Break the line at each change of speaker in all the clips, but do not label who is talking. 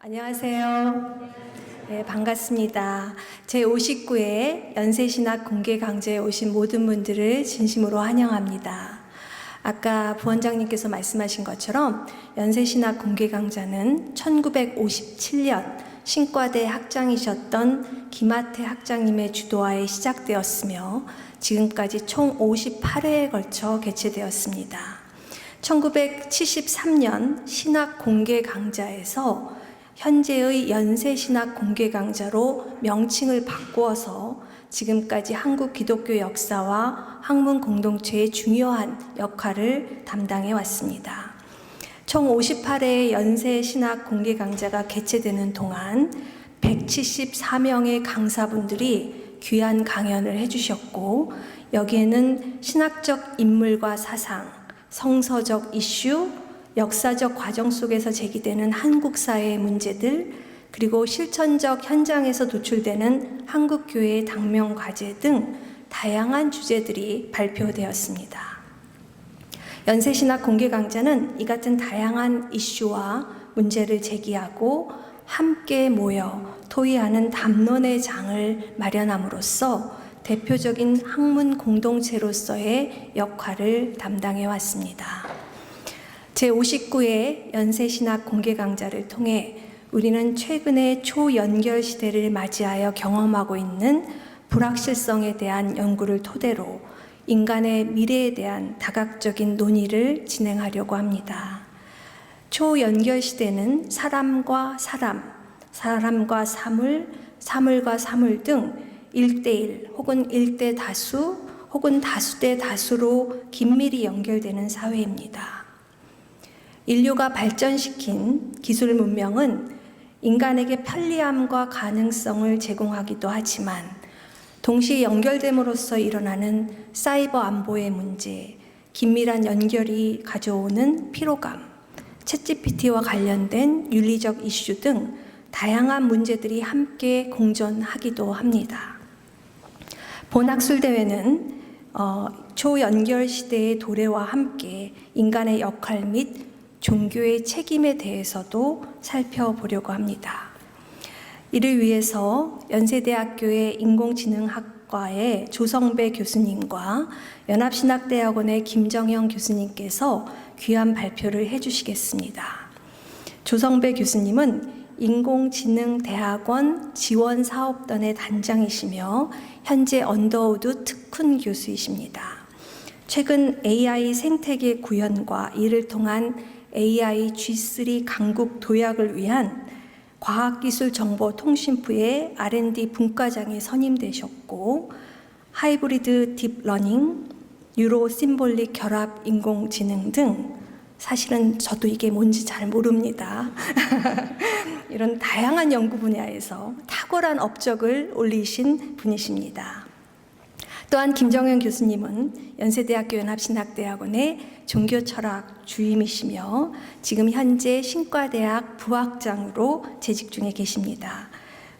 안녕하세요. 네, 반갑습니다. 제59회 연세신학 공개강좌에 오신 모든 분들을 진심으로 환영합니다. 아까 부원장님께서 말씀하신 것처럼 연세신학 공개강좌는 1957년 신과대 학장이셨던 김하태 학장님의 주도하에 시작되었으며 지금까지 총 58회에 걸쳐 개최되었습니다. 1973년 신학 공개 강좌에서 현재의 연세신학 공개 강좌로 명칭을 바꾸어서 지금까지 한국 기독교 역사와 학문 공동체의 중요한 역할을 담당해 왔습니다. 총 58회의 연세신학 공개 강좌가 개최되는 동안 174명의 강사분들이 귀한 강연을 해주셨고, 여기에는 신학적 인물과 사상, 성서적 이슈, 역사적 과정 속에서 제기되는 한국 사회의 문제들, 그리고 실천적 현장에서 도출되는 한국교회의 당면 과제 등 다양한 주제들이 발표되었습니다. 연세신학 공개 강좌는 이 같은 다양한 이슈와 문제를 제기하고 함께 모여 토의하는 담론의 장을 마련함으로써 대표적인 학문 공동체로서의 역할을 담당해 왔습니다. 제59회 연세신학 공개 강좌를 통해 우리는 최근의 초연결 시대를 맞이하여 경험하고 있는 불확실성에 대한 연구를 토대로 인간의 미래에 대한 다각적인 논의를 진행하려고 합니다. 초연결 시대는 사람과 사람, 사람과 사물, 사물과 사물 등 1대1 혹은 1대 다수 혹은 다수대 다수로 긴밀히 연결되는 사회입니다. 인류가 발전시킨 기술 문명은 인간에게 편리함과 가능성을 제공하기도 하지만 동시에 연결됨으로써 일어나는 사이버 안보의 문제, 긴밀한 연결이 가져오는 피로감, 챗GPT와 관련된 윤리적 이슈 등 다양한 문제들이 함께 공존하기도 합니다. 본학술대회는 초연결 시대의 도래와 함께 인간의 역할 및 종교의 책임에 대해서도 살펴보려고 합니다. 이를 위해서 연세대학교의 인공지능학과의 조성배 교수님과 연합신학대학원의 김정형 교수님께서 귀한 발표를 해주시겠습니다. 조성배 교수님은 인공지능대학원 지원사업단의 단장이시며 현재 언더우드 특훈 교수이십니다. 최근 AI 생태계 구현과 이를 통한 AI G3 강국 도약을 위한 과학기술정보통신부의 R&D 분과장에 선임되셨고, 하이브리드 딥러닝, 뉴로 심볼릭 결합 인공지능 등 사실은 저도 이게 뭔지 잘 모릅니다. 이런 다양한 연구 분야에서 탁월한 업적을 올리신 분이십니다. 또한 김정현 교수님은 연세대학교 연합신학대학원의 종교철학 주임이시며 지금 현재 신과대학 부학장으로 재직 중에 계십니다.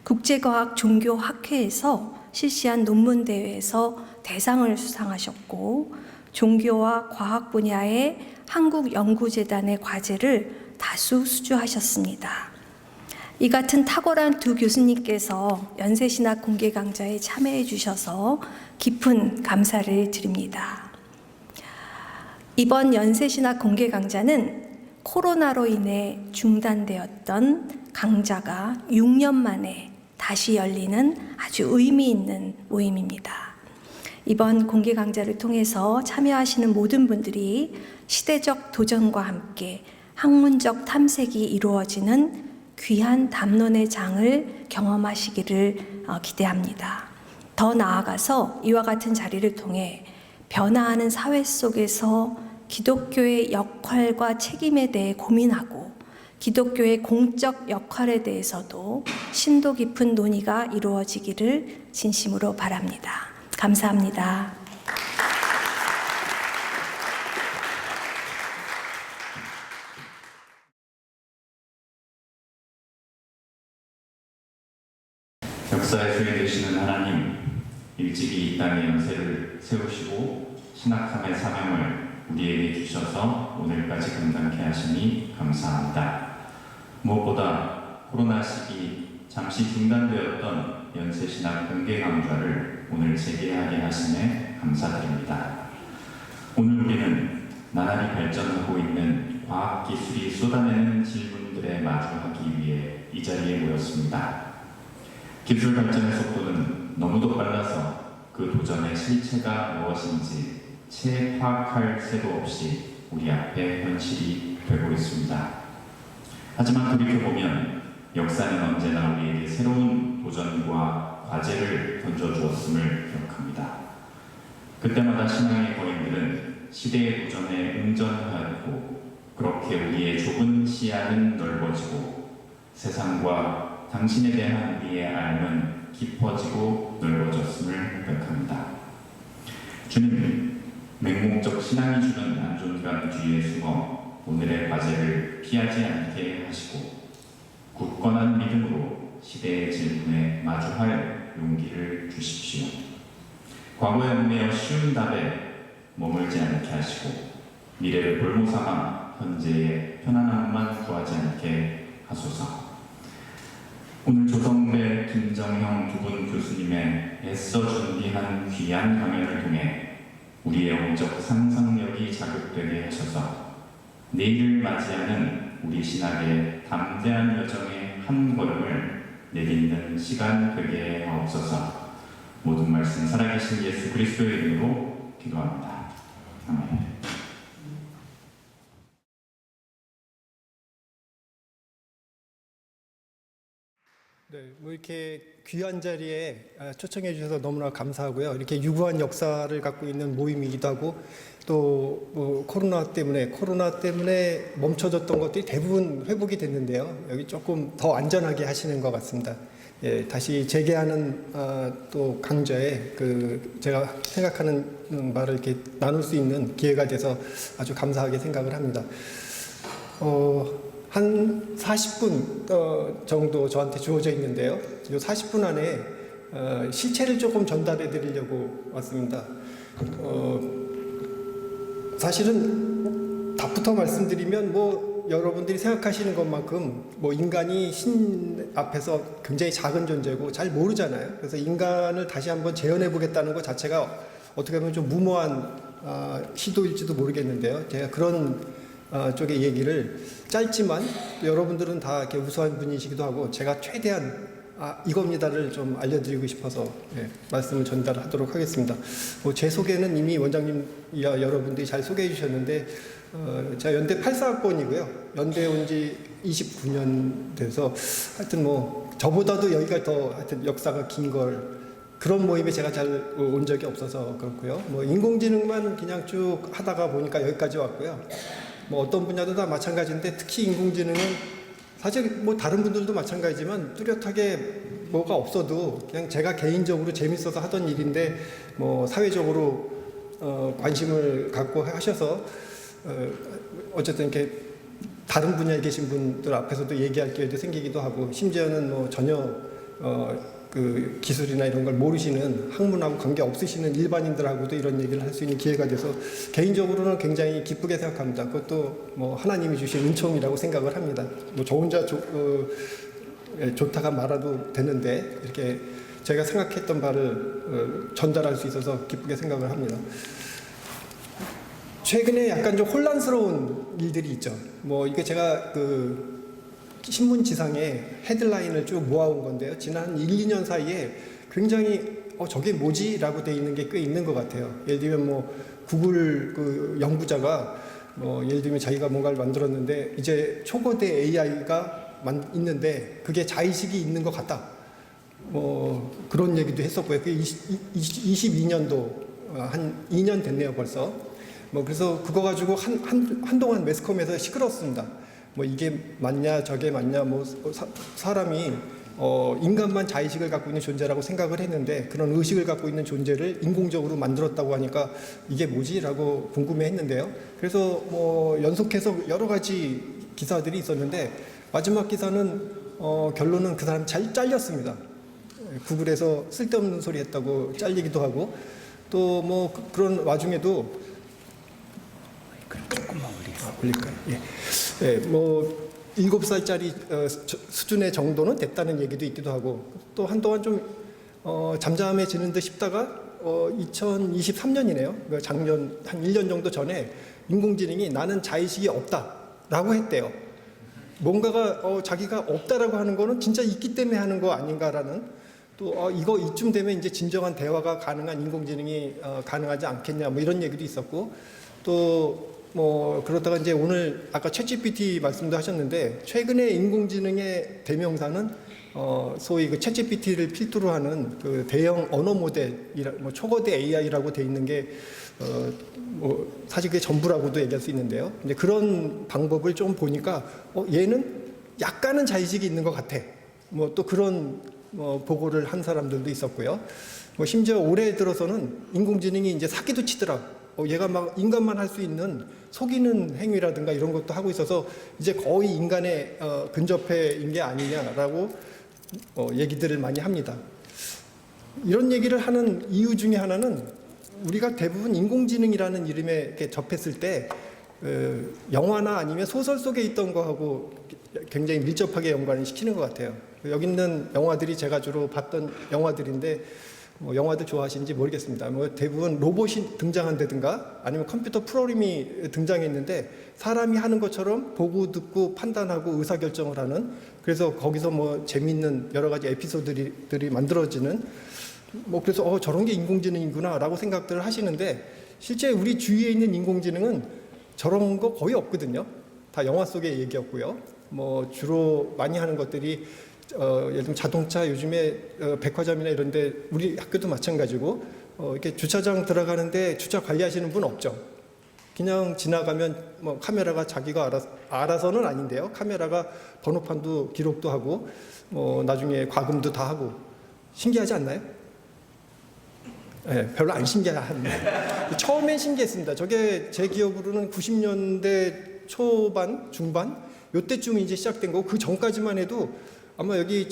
국제과학종교학회에서 실시한 논문대회에서 대상을 수상하셨고, 종교와 과학 분야의 한국연구재단의 과제를 다수 수주하셨습니다. 이 같은 탁월한 두 교수님께서 연세신학 공개 강좌에 참여해 주셔서 깊은 감사를 드립니다. 이번 연세신학 공개 강좌는 코로나로 인해 중단되었던 강좌가 6년 만에 다시 열리는 아주 의미 있는 모임입니다. 이번 공개 강좌를 통해서 참여하시는 모든 분들이 시대적 도전과 함께 학문적 탐색이 이루어지는 귀한 담론의 장을 경험하시기를 기대합니다. 더 나아가서 이와 같은 자리를 통해 변화하는 사회 속에서 기독교의 역할과 책임에 대해 고민하고 기독교의 공적 역할에 대해서도 심도 깊은 논의가 이루어지기를 진심으로 바랍니다. 감사합니다.
역사의 주인 되시는 하나님, 일찍이 이 땅의 연세를 세우시고 신학함의 사명을 우리에게 주셔서 오늘까지 감당케 하시니 감사합니다. 무엇보다 코로나 시기 잠시 중단되었던 연세신학 공개 강좌를 오늘 재개하게 하심에 감사드립니다. 오늘 우리는 나날이 발전하고 있는 과학기술이 쏟아내는 질문들에 마주하기 위해 이 자리에 모였습니다. 기술 발전의 속도는 너무도 빨라서 그 도전의 실체가 무엇인지 채 파악할 새도 없이 우리 앞에 현실이 되고 있습니다. 하지만 돌이켜보면 역사는 언제나 우리에게 새로운 도전과 과제를 던져주었음을 기억합니다. 그때마다 신앙의 거인들은 시대의 도전에 응전하였고 그렇게 우리의 좁은 시야는 넓어지고 세상과 당신에 대한 우리의 알은 깊어지고 넓어졌음을 고백합니다. 주님, 맹목적 신앙이 주는 안전감 뒤에 숨어 오늘의 과제를 피하지 않게 하시고 굳건한 믿음으로 시대의 질문에 마주할 용기를 주십시오. 과거에 얽매여 쉬운 답에 머물지 않게 하시고 미래를 볼모삼아 현재의 편안함만 구하지 않게 하소서. 오늘 조성배, 김정형 두 분 교수님의 애써 준비한 귀한 강연을 통해 우리의 영적 상상력이 자극되게 하셔서 내일을 맞이하는 우리 신학의 담대한 여정의 한 걸음을 내딛는 시간 되게 하옵소서. 모든 말씀 살아계신 예수 그리스도의 이름으로 기도합니다. 아멘.
네, 뭐 이렇게 귀한 자리에 초청해 주셔서 너무나 감사하고요. 이렇게 유구한 역사를 갖고 있는 모임이기도 하고 또 뭐 코로나 때문에 멈춰졌던 것들이 대부분 회복이 됐는데요. 여기 조금 더 안전하게 하시는 것 같습니다. 예, 다시 재개하는 또 강좌에 제가 생각하는 말을 이렇게 나눌 수 있는 기회가 돼서 아주 감사하게 생각을 합니다. 한 40분 정도 저한테 주어져 있는데요. 이 40분 안에 실체를 조금 전달해 드리려고 왔습니다. 사실은 답부터 말씀드리면 뭐 여러분들이 생각하시는 것만큼 뭐 인간이 신 앞에서 굉장히 작은 존재고 잘 모르잖아요. 그래서 인간을 다시 한번 재현해 보겠다는 것 자체가 어떻게 보면 좀 무모한 시도일지도 모르겠는데요. 제가 그런 쪽의 얘기를 짧지만 여러분들은 다 이렇게 우수한 분이시기도 하고 제가 최대한 이겁니다를 좀 알려드리고 싶어서 말씀을 전달하도록 하겠습니다. 제 소개는 이미 원장님이야 여러분들이 잘 소개해 주셨는데 제가 연대 84학번이고요. 연대에 온 지 29년 돼서 하여튼 뭐 저보다도 여기가 더 하여튼 역사가 긴 걸 그런 모임에 제가 잘 온 적이 없어서 그렇고요. 뭐 인공지능만 그냥 쭉 하다가 보니까 여기까지 왔고요. 뭐 어떤 분야도 다 마찬가지인데 특히 인공지능은 사실 뭐 다른 분들도 마찬가지지만 뚜렷하게 뭐가 없어도 그냥 제가 개인적으로 재밌어서 하던 일인데 뭐 사회적으로 관심을 갖고 하셔서 어쨌든 이렇게 다른 분야에 계신 분들 앞에서도 얘기할 기회도 생기기도 하고 심지어는 뭐 전혀 그 기술이나 이런 걸 모르시는 학문하고 관계 없으시는 일반인들하고도 이런 얘기를 할 수 있는 기회가 돼서 개인적으로는 굉장히 기쁘게 생각합니다. 그것도 뭐 하나님이 주신 은총이라고 생각을 합니다. 뭐 저 혼자 좋다가 말아도 되는데 이렇게 제가 생각했던 바를 전달할 수 있어서 기쁘게 생각을 합니다. 최근에 약간 좀 혼란스러운 일들이 있죠. 뭐 이게 제가 신문 지상에 헤드라인을 쭉 모아온 건데요. 지난 1, 2년 사이에 굉장히 저게 뭐지? 라고 돼 있는 게 꽤 있는 것 같아요. 예를 들면 뭐 구글 연구자가 예를 들면 자기가 뭔가를 만들었는데 이제 초거대 AI가 있는데 그게 자의식이 있는 것 같다. 뭐 그런 얘기도 했었고요. 그게 22년도 한 2년 됐네요 벌써. 뭐 그래서 그거 가지고 한동안 매스컴에서 시끄러웠습니다. 뭐 이게 맞냐 저게 맞냐 뭐 사람이 인간만 자의식을 갖고 있는 존재라고 생각을 했는데 그런 의식을 갖고 있는 존재를 인공적으로 만들었다고 하니까 이게 뭐지? 라고 궁금해했는데요. 그래서 뭐 연속해서 여러 가지 기사들이 있었는데 마지막 기사는 결론은 그 사람 잘 잘렸습니다. 구글에서 쓸데없는 소리 했다고 잘리기도 하고 또 뭐 그런 와중에도 조금만 올릴까요? 예, 뭐 7살짜리 수준의 정도는 됐다는 얘기도 있기도 하고 또 한동안 좀 잠잠해지는 듯 싶다가 2023년이네요. 작년 한 1년 정도 전에 인공지능이 나는 자의식이 없다라고 했대요. 뭔가가 자기가 없다라고 하는 거는 진짜 있기 때문에 하는 거 아닌가라는 또 이거 이쯤 되면 이제 진정한 대화가 가능한 인공지능이 가능하지 않겠냐 뭐 이런 얘기도 있었고 또 뭐 그러다가 이제 오늘 아까 챗GPT 말씀도 하셨는데 최근에 인공지능의 대명사는 소위 그 챗GPT를 필두로 하는 그 대형 언어 모델이라 뭐 초거대 AI라고 돼 있는 게 뭐 사실 그게 전부라고도 얘기할 수 있는데요. 근데 그런 방법을 좀 보니까 얘는 약간은 자의식이 있는 것 같아. 뭐 또 그런 보고를 한 사람들도 있었고요. 뭐 심지어 올해 들어서는 인공지능이 이제 사기도 치더라. 얘가 막 인간만 할 수 있는 속이는 행위라든가 이런 것도 하고 있어서 이제 거의 인간에 근접해인 게 아니냐라고 얘기들을 많이 합니다. 이런 얘기를 하는 이유 중에 하나는 우리가 대부분 인공지능이라는 이름에 이렇게 접했을 때 영화나 아니면 소설 속에 있던 거하고 굉장히 밀접하게 연관을 시키는 것 같아요. 여기 있는 영화들이 제가 주로 봤던 영화들인데 뭐 영화들 좋아하시는지 모르겠습니다. 뭐 대부분 로봇이 등장한다든가 아니면 컴퓨터 프로그램이 등장했는데 사람이 하는 것처럼 보고 듣고 판단하고 의사결정을 하는 그래서 거기서 뭐 재미있는 여러 가지 에피소드들이 만들어지는 뭐 그래서 저런 게 인공지능이구나라고 생각들을 하시는데 실제 우리 주위에 있는 인공지능은 저런 거 거의 없거든요. 다 영화 속의 얘기였고요. 뭐 주로 많이 하는 것들이 예를 들면 자동차 요즘에 백화점이나 이런 데 우리 학교도 마찬가지고 이렇게 주차장 들어가는데 주차 관리하시는 분 없죠. 그냥 지나가면 뭐 카메라가 자기가 알아서는 아닌데요. 카메라가 번호판도 기록도 하고 뭐 나중에 과금도 다 하고 신기하지 않나요? 네, 별로 안 신기한데 처음엔 신기했습니다. 저게 제 기억으로는 90년대 초반, 중반 요때쯤 이제 시작된 거고 그 전까지만 해도 아마 여기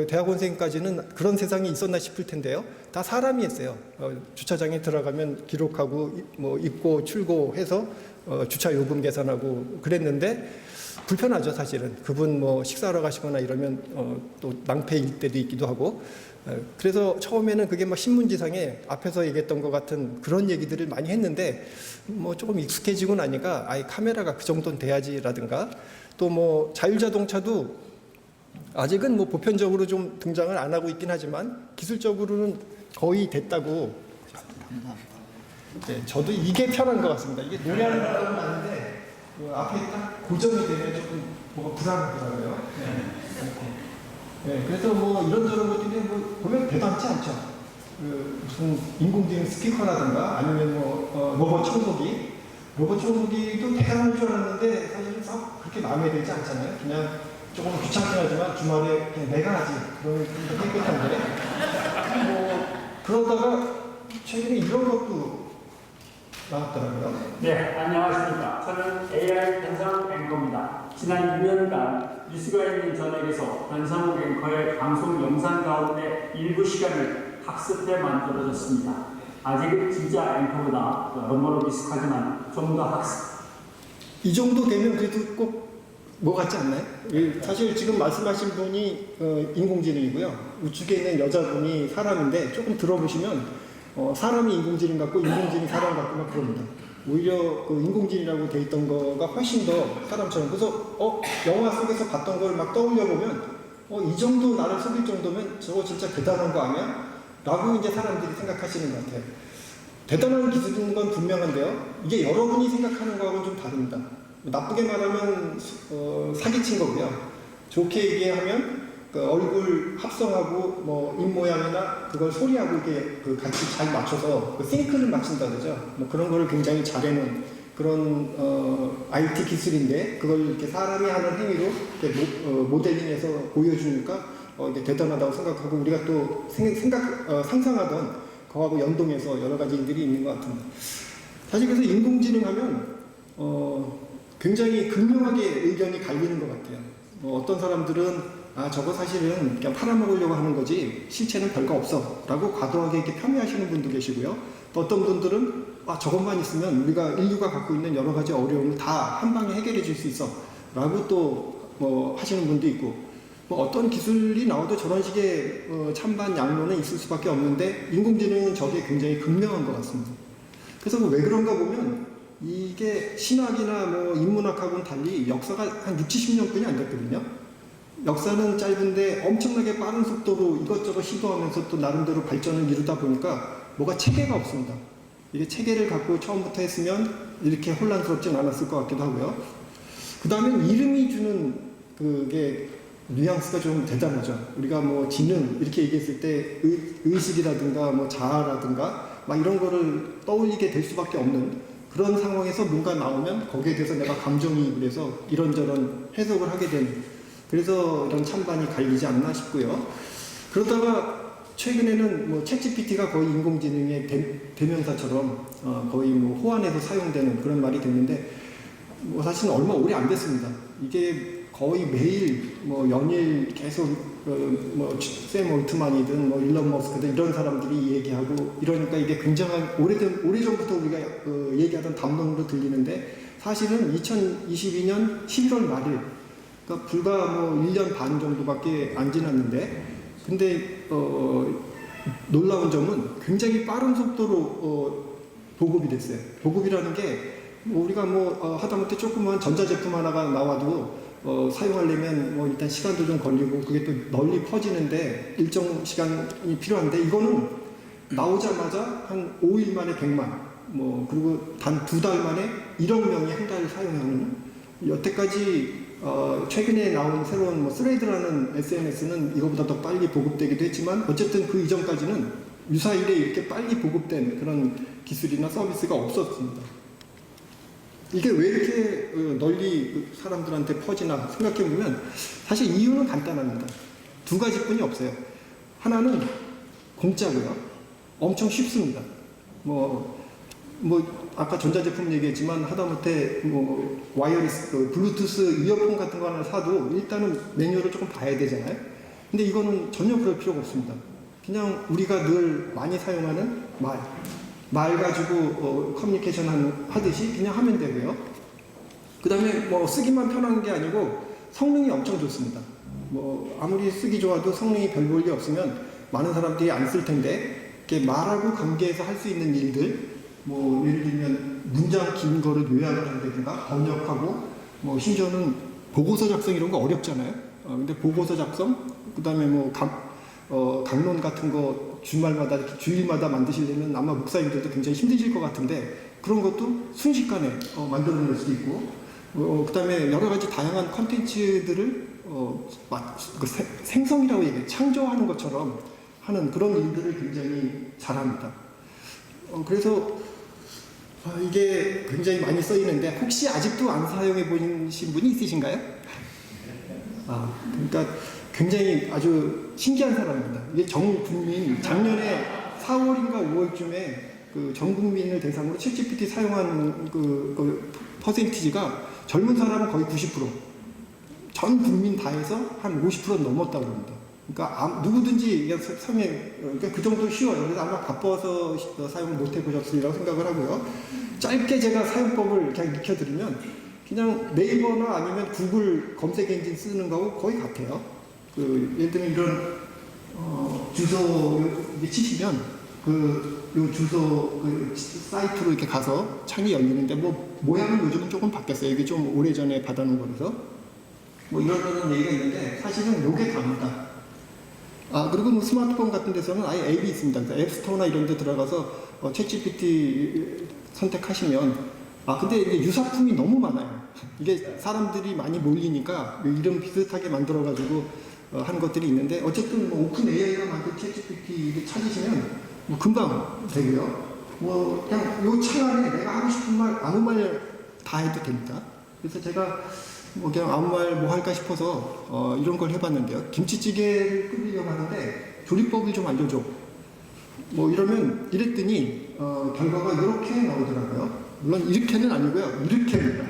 대학원생까지는 그런 세상이 있었나 싶을 텐데요. 다 사람이 했어요. 주차장에 들어가면 기록하고 뭐 입고 출고해서 주차 요금 계산하고 그랬는데 불편하죠 사실은. 그분 뭐 식사하러 가시거나 이러면 또 낭패일 때도 있기도 하고 그래서 처음에는 그게 막 신문지상에 앞에서 얘기했던 것 같은 그런 얘기들을 많이 했는데 뭐 조금 익숙해지고 나니까 아예 카메라가 그 정도는 돼야지라든가 또 뭐 자율자동차도 아직은 뭐 보편적으로 좀 등장을 안 하고 있긴 하지만 기술적으로는 거의 됐다고. 네, 저도 이게 편한 것 같습니다. 이게 노래하는 사람은 아닌데 앞에 딱 고정이 되면 조금 뭐가 불안하더라고요. 네, 그래서 뭐 이런저런 것들이 뭐 보면 대단치 않죠. 무슨 인공지능 스피커라든가 아니면 뭐 로봇 청소기도 대단한 줄 알았는데 사실은 그렇게 마음에 들지 않잖아요. 그냥 조금 귀찮긴 하지만 주말에 그냥 내가 하지. 그러면 좀 더 깨끗한데. 뭐, 그러다가 최근에 이런 것도 나왔더라고요.
네, 안녕하십니까. 저는 AI 변상욱 앵커입니다. 지난 2년간 뉴스가 있는 저녁에서 변상욱 앵커의 방송 영상 가운데 일부 시간을 학습해 만들어졌습니다. 아직은 진짜 앵커보다 여러모로 비슷하지만 좀 더 학습.
이 정도 되면 그래도 꼭 뭐 같지 않나요? 사실 지금 말씀하신 분이 인공지능이고요. 우측에 있는 여자분이 사람인데 조금 들어보시면 사람이 인공지능 같고 인공지능이 사람 같고 막 그럽니다. 오히려 그 인공지능이라고 돼 있던 거가 훨씬 더 사람처럼 그래서 영화 속에서 봤던 걸 막 떠올려 보면 이 정도 나를 속일 정도면 저거 진짜 대단한 거 아니야? 라고 이제 사람들이 생각하시는 것 같아요. 대단한 기술인 건 분명한데요. 이게 여러분이 생각하는 거하고는 좀 다릅니다. 나쁘게 말하면 사기친 거고요. 좋게 얘기하면 그 얼굴 합성하고 뭐 입 모양이나 그걸 소리하고 이게 그 같이 잘 맞춰서 그 싱크를 맞춘다 그러죠. 뭐 그런 거를 굉장히 잘해놓은 그런 IT 기술인데 그걸 이렇게 사람이 하는 행위로 이렇게 모델링해서 보여주니까 이게 대단하다고 생각하고 우리가 또 상상하던 그거하고 연동해서 여러 가지 일들이 있는 것 같습니다. 사실 그래서 인공지능 하면 굉장히 극명하게 의견이 갈리는 것 같아요. 어떤 사람들은 저거 사실은 그냥 팔아먹으려고 하는 거지 실체는 별거 없어 라고 과도하게 이렇게 폄훼하시는 분도 계시고요. 또 어떤 분들은 저것만 있으면 우리가 인류가 갖고 있는 여러 가지 어려움을 다 한 방에 해결해 줄 수 있어 라고 또 하시는 분도 있고 뭐 어떤 기술이 나와도 저런 식의 찬반 양론은 있을 수밖에 없는데 인공지능은 저게 굉장히 극명한 것 같습니다. 그래서 왜 그런가 보면 이게 신학이나 뭐 인문학하고는 달리 역사가 한 60, 70년뿐이 안 됐거든요. 역사는 짧은데 엄청나게 빠른 속도로 이것저것 시도하면서 또 나름대로 발전을 이루다 보니까 뭐가 체계가 없습니다. 이게 체계를 갖고 처음부터 했으면 이렇게 혼란스럽진 않았을 것 같기도 하고요. 그 다음에 이름이 주는 그게 뉘앙스가 좀 대단하죠. 우리가 뭐 지능 이렇게 얘기했을 때 의식이라든가 뭐 자아라든가 막 이런 거를 떠올리게 될 수밖에 없는 그런 상황에서 뭔가 나오면 거기에 대해서 내가 감정이입을 해서 이런저런 해석을 하게 되는 그래서 이런 찬반이 갈리지 않나 싶고요. 그러다가 최근에는 뭐 챗GPT가 거의 인공지능의 대명사처럼 거의 뭐 호환해서 사용되는 그런 말이 됐는데 뭐 사실은 얼마 오래 안 됐습니다. 이게 거의 매일 뭐 연일 계속 샘 올트만이든 뭐 일론 머스크든 이런 사람들이 얘기하고 이러니까 이게 굉장한 오래전부터 우리가 얘기하던 담론으로 들리는데 사실은 2022년 11월 말일 그러니까 불과 뭐 1년 반 정도밖에 안 지났는데 근데 놀라운 점은 굉장히 빠른 속도로 보급이 됐어요. 보급이라는 게 우리가 뭐 하다못해 조그만 전자제품 하나가 나와도 사용하려면 뭐 일단 시간도 좀 걸리고 그게 또 널리 퍼지는데 일정 시간이 필요한데 이거는 나오자마자 한 5일 만에 100만 뭐 그리고 단 2달 만에 1억 명이 한 달 사용하는 여태까지 최근에 나온 새로운 뭐 스레드라는 SNS는 이거보다 더 빨리 보급되기도 했지만 어쨌든 그 이전까지는 유사일에 이렇게 빨리 보급된 그런 기술이나 서비스가 없었습니다. 이게 왜 이렇게 널리 사람들한테 퍼지나 생각해보면 사실 이유는 간단합니다. 두 가지뿐이 없어요. 하나는 공짜고요. 엄청 쉽습니다. 뭐 아까 전자제품 얘기했지만 하다못해 뭐 와이어리스, 블루투스 이어폰 같은 거 하나 사도 일단은 매뉴얼을 조금 봐야 되잖아요. 근데 이거는 전혀 그럴 필요가 없습니다. 그냥 우리가 늘 많이 사용하는 말 가지고 커뮤니케이션 하듯이 그냥 하면 되고요. 그 다음에 뭐 쓰기만 편한 게 아니고 성능이 엄청 좋습니다. 뭐 아무리 쓰기 좋아도 성능이 별 볼 게 없으면 많은 사람들이 안 쓸 텐데 이렇게 말하고 관계해서 할 수 있는 일들 뭐 예를 들면 문장 긴 거를 요약을 한다든가 번역하고 뭐 심지어는 보고서 작성 이런 거 어렵잖아요. 근데 보고서 작성 그 다음에 뭐 강론 같은 거 주말마다 이렇게 주일마다 만드시려면 아마 목사님들도 굉장히 힘드실 것 같은데 그런 것도 순식간에 만들어낼 수도 있고 그 다음에 여러 가지 다양한 컨텐츠들을 생성이라고 얘기해요. 창조하는 것처럼 하는 그런 일들을 굉장히 잘합니다. 그래서 이게 굉장히 많이 쓰이는데 혹시 아직도 안 사용해 보신 분이 있으신가요? 그러니까 굉장히 아주 신기한 사람입니다. 이게 전 국민 작년에 4월인가 5월쯤에 그 전 국민을 대상으로 챗GPT 사용한 그 퍼센티지가 젊은 사람은 거의 90%, 전 국민 다 해서 한 50% 넘었다고 합니다. 그러니까 누구든지 그러니까 그 정도 쉬워요. 그래서 아마 바빠서 사용을 못 해보셨으리라고 생각을 하고요. 짧게 제가 사용법을 그냥 익혀드리면 그냥 네이버나 아니면 구글 검색 엔진 쓰는 거하고 거의 같아요. 예를 들면 이런 주소 치시면 요 주소 사이트로 이렇게 가서 창이 열리는데 뭐 모양은 요즘은 조금 바뀌었어요. 이게 좀 오래전에 받아놓은 거라서 뭐 이런 얘기가 있는데 사실은 요게 답니다. 그리고 뭐 스마트폰 같은 데서는 아예 앱이 있습니다. 그래서 앱스토어나 이런 데 들어가서 챗GPT 선택하시면 근데 이게 유사품이 너무 많아요. 이게 사람들이 많이 몰리니까 이름 비슷하게 만들어가지고 한 것들이 있는데 어쨌든 뭐 오픈 AI가 만든 챗GPT 찾으시면 뭐 금방 되고요. 뭐 그냥 요 창 안에 내가 하고 싶은 말 아무 말 다 해도 됩니다. 그래서 제가 뭐 그냥 아무 말 뭐 할까 싶어서 이런 걸 해봤는데요. 김치찌개를 끓이려고 하는데 조리법을 좀 알려줘. 뭐 이랬더니 결과가 이렇게 나오더라고요. 물론 이렇게는 아니고요. 이렇게입니다.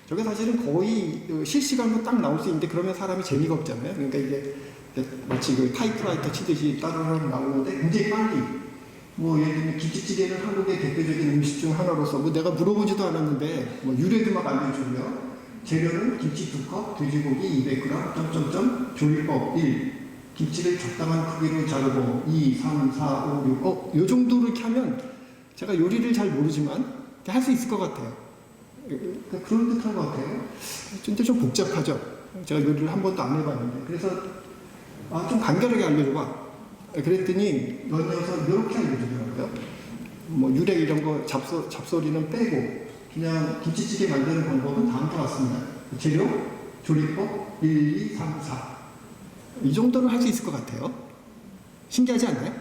저게 사실은 거의 실시간으로 딱 나올 수 있는데 그러면 사람이 재미가 없잖아요. 그러니까 이게 마치 그 타이프라이터 치듯이 따르르 나오는데 굉장히 빨리 뭐 예를 들면 김치찌개는 한국의 대표적인 음식 중 하나로서 뭐 내가 물어보지도 않았는데 뭐 유래도 막 알려주고요. 재료는 김치 2컵, 돼지고기 200g, 점점점, 조리법 1, 김치를 적당한 크기로 자르고 2, 3, 4, 5, 6, 요 정도로 이렇게 하면 제가 요리를 잘 모르지만 할 수 있을 것 같아요. 그런 듯한 것 같아요. 근데 좀 복잡하죠. 제가 요리를 한 번도 안 해봤는데. 그래서 좀 간결하게 알려줘봐. 그랬더니 연이어서 이렇게 알려주더라고요. 뭐 유래 이런 거 잡소리는 빼고 그냥 김치찌개 만드는 방법은 다음과 같습니다. 재료, 조리법 1, 2, 3, 4. 이 정도는 할 수 있을 것 같아요. 신기하지 않나요?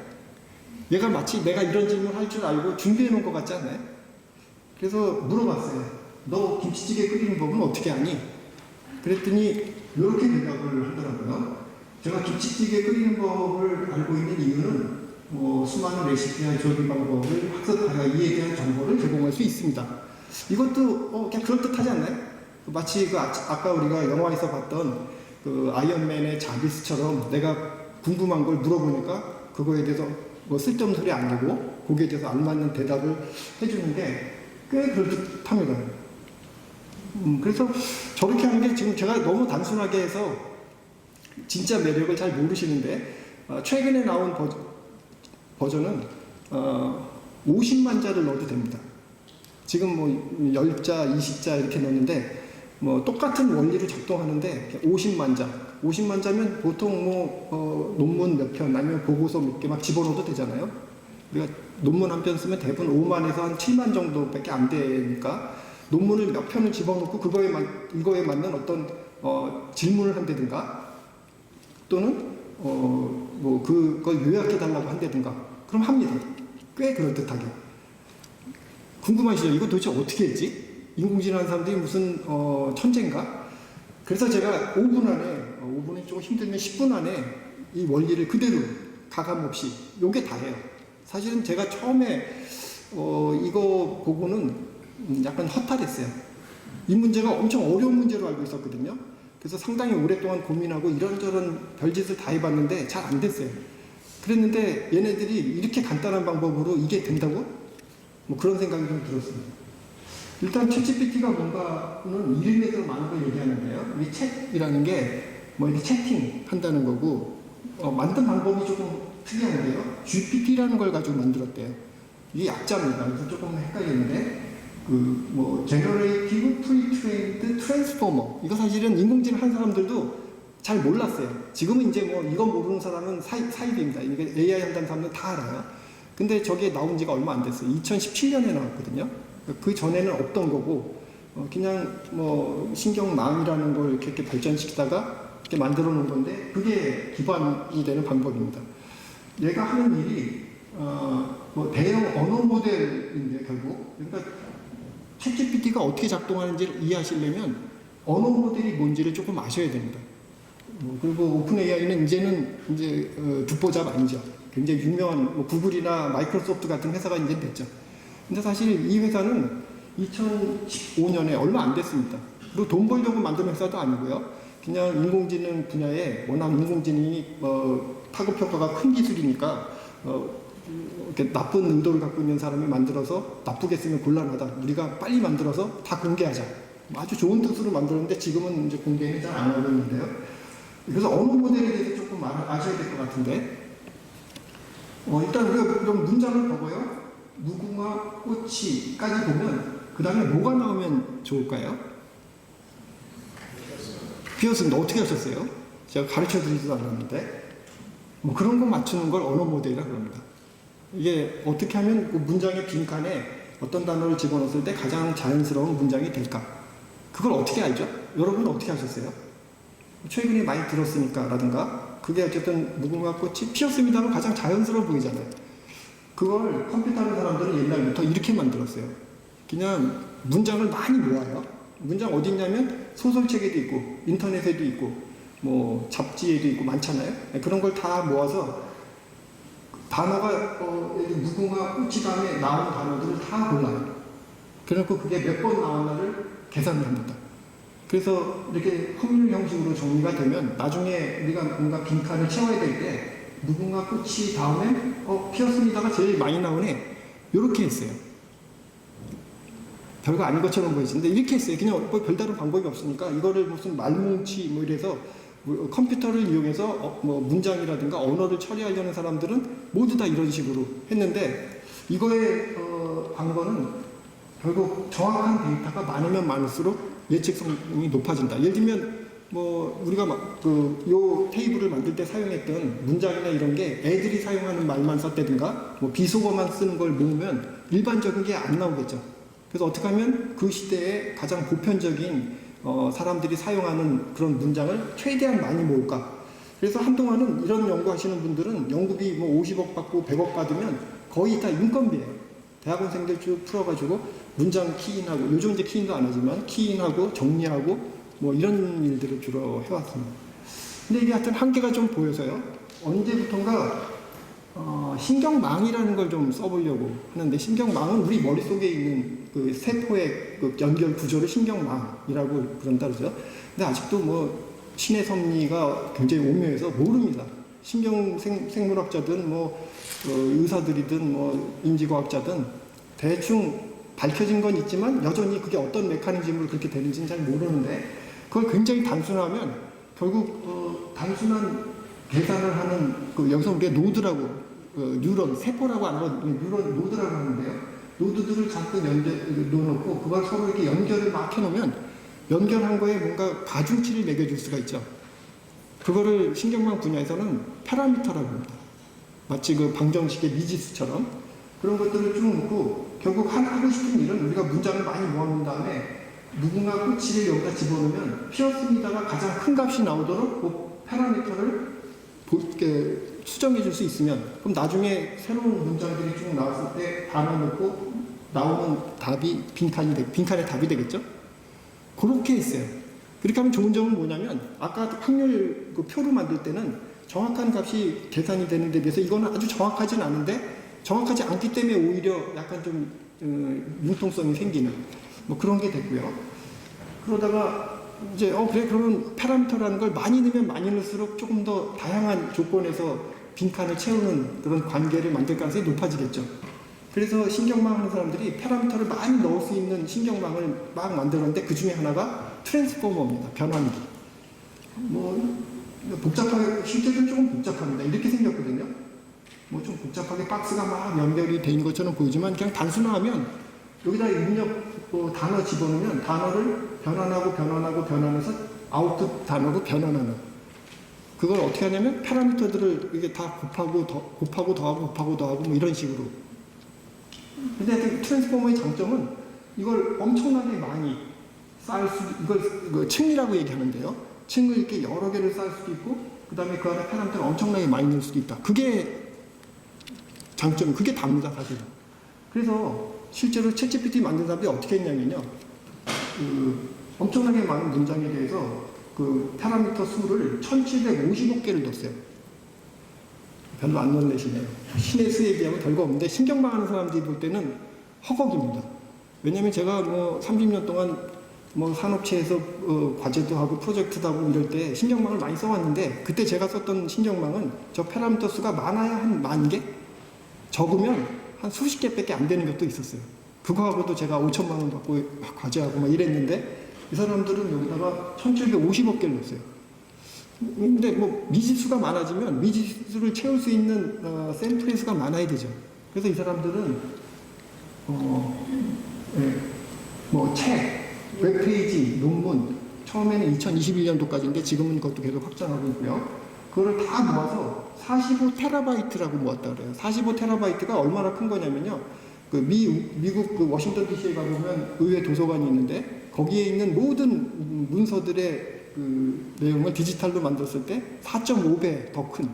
얘가 마치 내가 이런 질문 할 줄 알고 준비해 놓은 것 같지 않나요? 그래서 물어봤어요. 너 김치찌개 끓이는 법은 어떻게 아니? 그랬더니 이렇게 대답을 하더라고요. 제가 김치찌개 끓이는 법을 알고 있는 이유는 수많은 레시피와 조리 방법을 학습하여 이에 대한 정보를 제공할 수 있습니다. 이것도 그냥 그럴듯하지 않나요? 마치 아까 우리가 영화에서 봤던 그 아이언맨의 자비스처럼 내가 궁금한 걸 물어보니까 그거에 대해서 뭐 쓸데없는 소리 안 하고 거기에 대해서 안 맞는 대답을 해주는 게 꽤 그럴듯합니다. 그래서 저렇게 하는 게 지금 제가 너무 단순하게 해서 진짜 매력을 잘 모르시는데 최근에 나온 버전은 50만 자를 넣어도 됩니다. 지금 뭐 10자, 20자 이렇게 넣는데 뭐 똑같은 원리로 작동하는데 50만 자. 50만 자면 보통 논문 몇 편 아니면 보고서 몇 개 막 집어넣어도 되잖아요. 우리가 논문 한 편 쓰면 대부분 5만에서 한 7만 정도밖에 안 되니까 논문을 몇 편을 집어넣고 이거에 맞는 어떤 질문을 한다든가 또는 뭐 그걸 요약해 달라고 한다든가 그럼 합니다. 꽤 그럴듯하게. 궁금하시죠? 이거 도대체 어떻게 했지? 인공지능 하는 사람들이 무슨 천재인가? 그래서 제가 5분 안에 5분이 조금 힘들면 10분 안에 이 원리를 그대로 가감 없이 요게 다예요. 사실은 제가 처음에 이거 보고는 약간 허탈했어요. 이 문제가 엄청 어려운 문제로 알고 있었거든요. 그래서 상당히 오랫동안 고민하고 이런저런 별짓을 다 해봤는데 잘 안 됐어요. 그랬는데 얘네들이 이렇게 간단한 방법으로 이게 된다고? 뭐 그런 생각이 좀 들었습니다. 일단 챗GPT가 뭔가는 이름에서 많은 걸 얘기하는데요. 이 챗이라는 게 뭐 이렇게 채팅 한다는 거고 만든 방법이 조금 특이한데요. GPT라는 걸 가지고 만들었대요. 이게 약자입니다. 그래서 조금 헷갈리는데 뭐 Generative Pre-trained Transformer 이거 사실은 인공지능 한 사람들도 잘 몰랐어요. 지금은 이제 뭐 이거 모르는 사람은 사입입니다. 이게 AI 한다는 사람들은 다 알아요. 근데 저게 나온 지가 얼마 안 됐어요. 2017년에 나왔거든요. 그 전에는 없던 거고 그냥 뭐 신경망이라는 걸 이렇게 발전시키다가 이렇게 만들어 놓은 건데 그게 기반이 되는 방법입니다. 얘가 하는 일이 뭐 대형 언어 모델인데 결국 그러니까 챗GPT가 어떻게 작동하는지를 이해하시려면 언어 모델이 뭔지를 조금 아셔야 됩니다. 그리고 오픈 AI는 이제 듣보잡 아니죠. 굉장히 유명한 뭐 구글이나 마이크로소프트 같은 회사가 이제 됐죠. 근데 사실 이 회사는 2015년에 얼마 안 됐습니다. 그리고 돈 벌려고 만든 회사도 아니고요. 그냥 인공지능 분야에 워낙 인공지능이 파급 효과가 큰 기술이니까 이렇게 나쁜 의도를 갖고 있는 사람이 만들어서 나쁘게 쓰면 곤란하다. 우리가 빨리 만들어서 다 공개하자. 아주 좋은 뜻으로 만들었는데 지금은 이제 공개는 잘 안 하고 있는데요. 그래서 언어 모델에 대해서 조금 아셔야 될 것 같은데 일단 우리가 그럼 문장을 보고요. 무궁화 꽃이까지 보면 그 다음에 뭐가 나오면 좋을까요? 피었습니다. 어떻게 하셨어요? 제가 가르쳐 드리지도 않았는데 뭐 그런 거 맞추는 걸 언어 모델이라 그럽니다. 이게 어떻게 하면 그 문장의 빈칸에 어떤 단어를 집어넣었을 때 가장 자연스러운 문장이 될까? 그걸 어떻게 알죠? 여러분은 어떻게 하셨어요? 최근에 많이 들었으니까 라든가 그게 어쨌든 무궁화 꽃이 피었습니다는 가장 자연스러워 보이잖아요. 그걸 컴퓨터 하는 사람들은 옛날부터 이렇게 만들었어요. 그냥 문장을 많이 모아요. 문장 어디 있냐면 소설책에도 있고 인터넷에도 있고 뭐 잡지에도 있고 많잖아요. 그런 걸 다 모아서 단어가 무궁화 꽃이 다음에 나온 단어들을 다 골라요. 그래놓고 그게 몇 번 나왔나를 계산을 합니다. 그래서 이렇게 확률 형식으로 정리가 되면 나중에 우리가 뭔가 빈칸을 채워야 될 때 무궁화 꽃이 다음에 피었습니다가 제일 많이 나오네. 이렇게 했어요. 별거 아닌 것처럼 보이시는데 이렇게 했어요. 그냥 뭐 별다른 방법이 없으니까 이거를 무슨 말뭉치 뭐 이래서 컴퓨터를 이용해서 뭐 문장이라든가 언어를 처리하려는 사람들은 모두 다 이런 식으로 했는데 이거의 관건은 결국 정확한 데이터가 많으면 많을수록 예측성이 높아진다. 예를 들면 뭐 우리가 요 테이블을 만들 때 사용했던 문장이나 이런 게 애들이 사용하는 말만 썼다든가 뭐 비속어만 쓰는 걸 모으면 일반적인 게 안 나오겠죠. 그래서 어떻게 하면 그 시대에 가장 보편적인 사람들이 사용하는 그런 문장을 최대한 많이 모을까. 그래서 한동안은 이런 연구하시는 분들은 연구비 뭐 50억 받고 100억 받으면 거의 다 인건비예요. 대학원생들 쭉 풀어가지고 문장 키인하고, 요즘 이제 키인도 안 하지만 키인하고 정리하고 뭐 이런 일들을 주로 해왔습니다. 근데 이게 하여튼 한계가 좀 보여서요. 언제부턴가 신경망이라는 걸 좀 써보려고 하는데, 신경망은 우리 머릿속에 있는 그 세포의 그 연결 구조를 신경망이라고 그런다 그러죠. 근데 아직도 뭐 신의 섭리가 굉장히 오묘해서 모릅니다. 신경생물학자든 뭐 의사들이든 뭐 인지과학자든 대충 밝혀진 건 있지만 여전히 그게 어떤 메커니즘으로 그렇게 되는지는 잘 모르는데, 그걸 굉장히 단순하면 결국 단순한 계산을 하는 여기서 우리가 노드라고 뉴런, 세포라고 안 하고 뉴런 노드라고 하는데요. 노드들을 잠깐 놓아놓고 그걸 서로 이렇게 연결을 막 해놓으면 연결한 거에 뭔가 가중치를 매겨줄 수가 있죠. 그거를 신경망 분야에서는 파라미터라고 합니다. 마치 그 방정식의 미지수처럼 그런 것들을 쭉 놓고 결국 하고 싶은 일은 우리가 문장을 많이 모아놓은 다음에 누군가 꼬치를 여기다 집어넣으면 피었습니다가 가장 큰 값이 나오도록 그 파라미터를 수정해 줄 수 있으면, 그럼 나중에 새로운 문장들이 쭉 나왔을 때 단어 넣고 나오는 답이 빈칸의 답이 되겠죠? 그렇게 했어요. 그렇게 하면 좋은 점은 뭐냐면, 아까 확률 그 표로 만들 때는 정확한 값이 계산이 되는 데 비해서 이거는 아주 정확하진 않은데, 정확하지 않기 때문에 오히려 약간 좀 융통성이 생기는 뭐 그런 게 됐고요. 그러다가 이제 그래, 그러면 파라미터라는 걸 많이 넣으면 많이 넣을수록 조금 더 다양한 조건에서 빈칸을 채우는 그런 관계를 만들 가능성이 높아지겠죠. 그래서 신경망 하는 사람들이 파라미터를 많이 넣을 수 있는 신경망을 막 만들었는데, 그 중에 하나가 트랜스포머입니다. 변환기. 뭐 복잡하게, 실제로는 조금 복잡합니다. 이렇게 생겼거든요. 뭐 좀 복잡하게 박스가 막 연결이 돼 있는 것처럼 보이지만, 그냥 단순화하면 여기다 입력 단어 집어넣으면 단어를 변환해서 아웃풋 단어로 변환하는, 그걸 어떻게 하냐면 파라미터들을 이게 다 곱하고 더하고 뭐 이런 식으로. 근데 트랜스포머의 장점은 이걸 엄청나게 많이 쌓을 수, 이걸 층이라고 얘기하는데요. 층을 이렇게 여러 개를 쌓을 수도 있고, 그 다음에 그 안에 파라미터를 엄청나게 많이 넣을 수도 있다. 그게 장점, 그게 답니다, 사실은. 그래서 실제로 챗GPT 만든 사람들이 어떻게 했냐면요. 엄청나게 많은 문장에 대해서 그 파라미터 수를 1755개를 넣었어요. 별로 안 놀라시네요. 신의 수에 비하면 별거 없는데, 신경망 하는 사람들이 볼 때는 허걱입니다. 왜냐면 제가 뭐 30년 동안 뭐 산업체에서 과제도 하고 프로젝트도 하고 이럴 때 신경망을 많이 써왔는데, 그때 제가 썼던 신경망은 저 파라미터 수가 많아야 한 10,000개? 적으면 한 수십 개밖에 안 되는 것도 있었어요. 그거하고도 제가 5천만 원 받고 과제하고 막 이랬는데, 이 사람들은 여기다가 1750억 개를 넣었어요. 근데 뭐 미지수가 많아지면 미지수를 채울 수 있는 샘플의 수가 많아야 되죠. 그래서 이 사람들은 뭐 책, 웹페이지, 논문, 처음에는 2021년도까지인데 지금은 그것도 계속 확장하고 있고요. 그거를 다 모아서 45테라바이트라고 모았다 그래요. 45테라바이트가 얼마나 큰 거냐면요. 그 미국 그 워싱턴 DC에 가보면 의회 도서관이 있는데, 거기에 있는 모든 문서들의 그 내용을 디지털로 만들었을 때 4.5배 더 큰.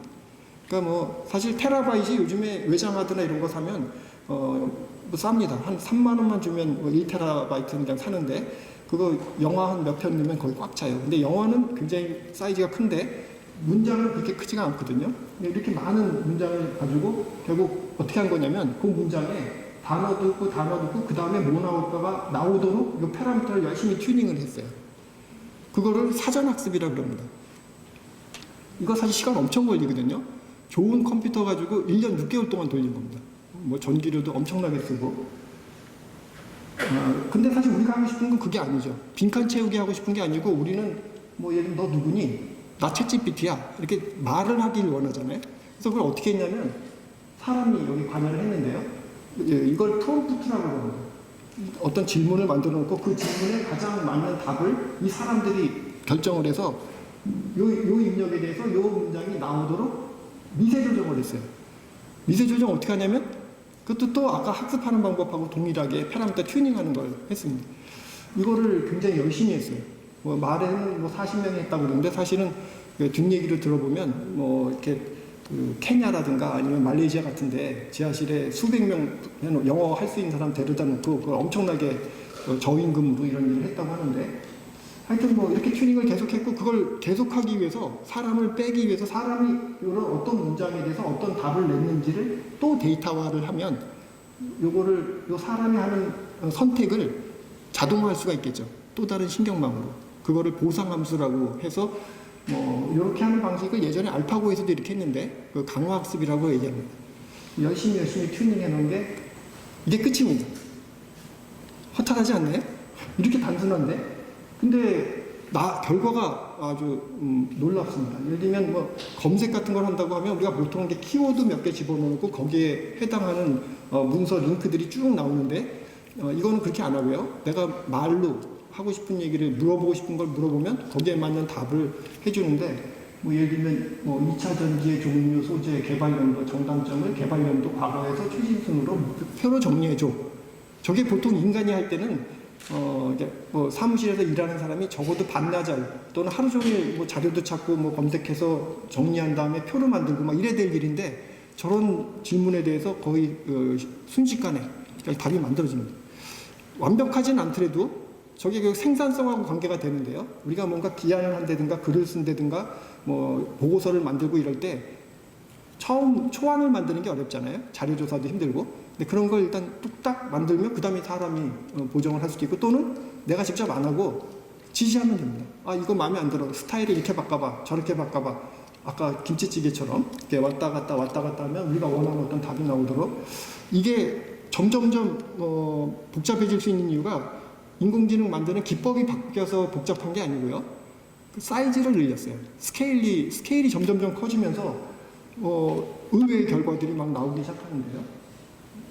그러니까 뭐 사실 테라바이트 요즘에 외장하드나 이런 거 사면 뭐 쌉니다. 한 3만 원만 주면 뭐 1테라바이트 그냥 사는데, 그거 영화 한 몇 편 넣으면 거의 꽉 차요. 근데 영화는 굉장히 사이즈가 큰데 문장은 그렇게 크지가 않거든요. 이렇게 많은 문장을 가지고 결국 어떻게 한 거냐면, 그 문장에 단어도 있고 그 다음에 뭐 나올까가 나오도록 이 파라미터를 열심히 튜닝을 했어요. 그거를 사전학습이라고 그럽니다. 이거 사실 시간 엄청 걸리거든요. 좋은 컴퓨터 가지고 1년 6개월 동안 돌린 겁니다. 뭐 전기료도 엄청나게 쓰고. 근데 사실 우리가 하고 싶은 건 그게 아니죠. 빈칸 채우기 하고 싶은 게 아니고 우리는 뭐 예를 들면 너 누구니? 나 챗GPT야. 이렇게 말을 하길 원하잖아요. 그래서 그걸 어떻게 했냐면 사람이 여기 관여를 했는데요. 이걸 프롬프트라고 합니다. 어떤 질문을 만들어 놓고 그 질문에 가장 맞는 답을 이 사람들이 결정을 해서 요 입력에 대해서 요 문장이 나오도록 미세 조정을 했어요. 미세 조정 어떻게 하냐면 그것도 또 아까 학습하는 방법하고 동일하게 파라미터 튜닝하는 걸 했습니다. 이거를 굉장히 열심히 했어요. 뭐 말에는 뭐 40명이 했다고 그러는데 사실은 뒷얘기를 들어보면 뭐 이렇게 그 케냐라든가 아니면 말레이시아 같은데 지하실에 수백 명 영어 할 수 있는 사람 데려다 놓고 그걸 엄청나게 저임금으로 이런 일을 했다고 하는데 하여튼 뭐 이렇게 튜닝을 계속했고 그걸 계속하기 위해서 사람을 빼기 위해서 사람이 이런 어떤 문장에 대해서 어떤 답을 냈는지를 또 데이터화를 하면 요거를 요 사람이 하는 선택을 자동화할 수가 있겠죠. 또 다른 신경망으로 그거를 보상함수라고 해서 뭐 이렇게 하는 방식을 예전에 알파고에서도 이렇게 했는데 그 강화학습이라고 얘기합니다. 열심히 튜닝해 놓은 게 이게 끝입니다. 허탈하지 않나요? 이렇게 단순한데 근데 결과가 아주 놀랍습니다. 예를 들면 뭐 검색 같은 걸 한다고 하면 우리가 보통 이렇게 키워드 몇 개 집어넣고 거기에 해당하는 문서 링크들이 쭉 나오는데 이거는 그렇게 안 하고요. 내가 말로 하고 싶은 얘기를 물어보고 싶은 걸 물어보면 거기에 맞는 답을 해주는데 뭐 예를 들면 뭐 2차 전지의 종류, 소재, 개발 연도, 정당점을 개발 연도 과거에서 최신순으로 표로 정리해줘. 저게 보통 인간이 할 때는 이제 뭐 사무실에서 일하는 사람이 적어도 반나절 또는 하루 종일 뭐 자료도 찾고 뭐 검색해서 정리한 다음에 표를 만들고 막 이래야 될 일인데 저런 질문에 대해서 거의 순식간에 답이 만들어집니다. 완벽하진 않더라도 저게 그 생산성하고 관계가 되는데요. 우리가 뭔가 기한을 한다든가 글을 쓴다든가 뭐 보고서를 만들고 이럴 때 처음 초안을 만드는 게 어렵잖아요. 자료 조사도 힘들고. 근데 그런 걸 일단 뚝딱 만들면 그 다음에 사람이 보정을 할 수도 있고 또는 내가 직접 안 하고 지시하면 됩니다. 아 이거 마음에 안 들어. 스타일을 이렇게 바꿔봐. 저렇게 바꿔봐. 아까 김치찌개처럼 이렇게 왔다 갔다 하면 우리가 원하는 어떤 답이 나오도록 이게 점점점 복잡해질 수 있는 이유가 인공지능 만드는 기법이 바뀌어서 복잡한 게 아니고요. 그 사이즈를 늘렸어요. 스케일이 점점점 커지면서 의외의 결과들이 막 나오기 시작하는데요.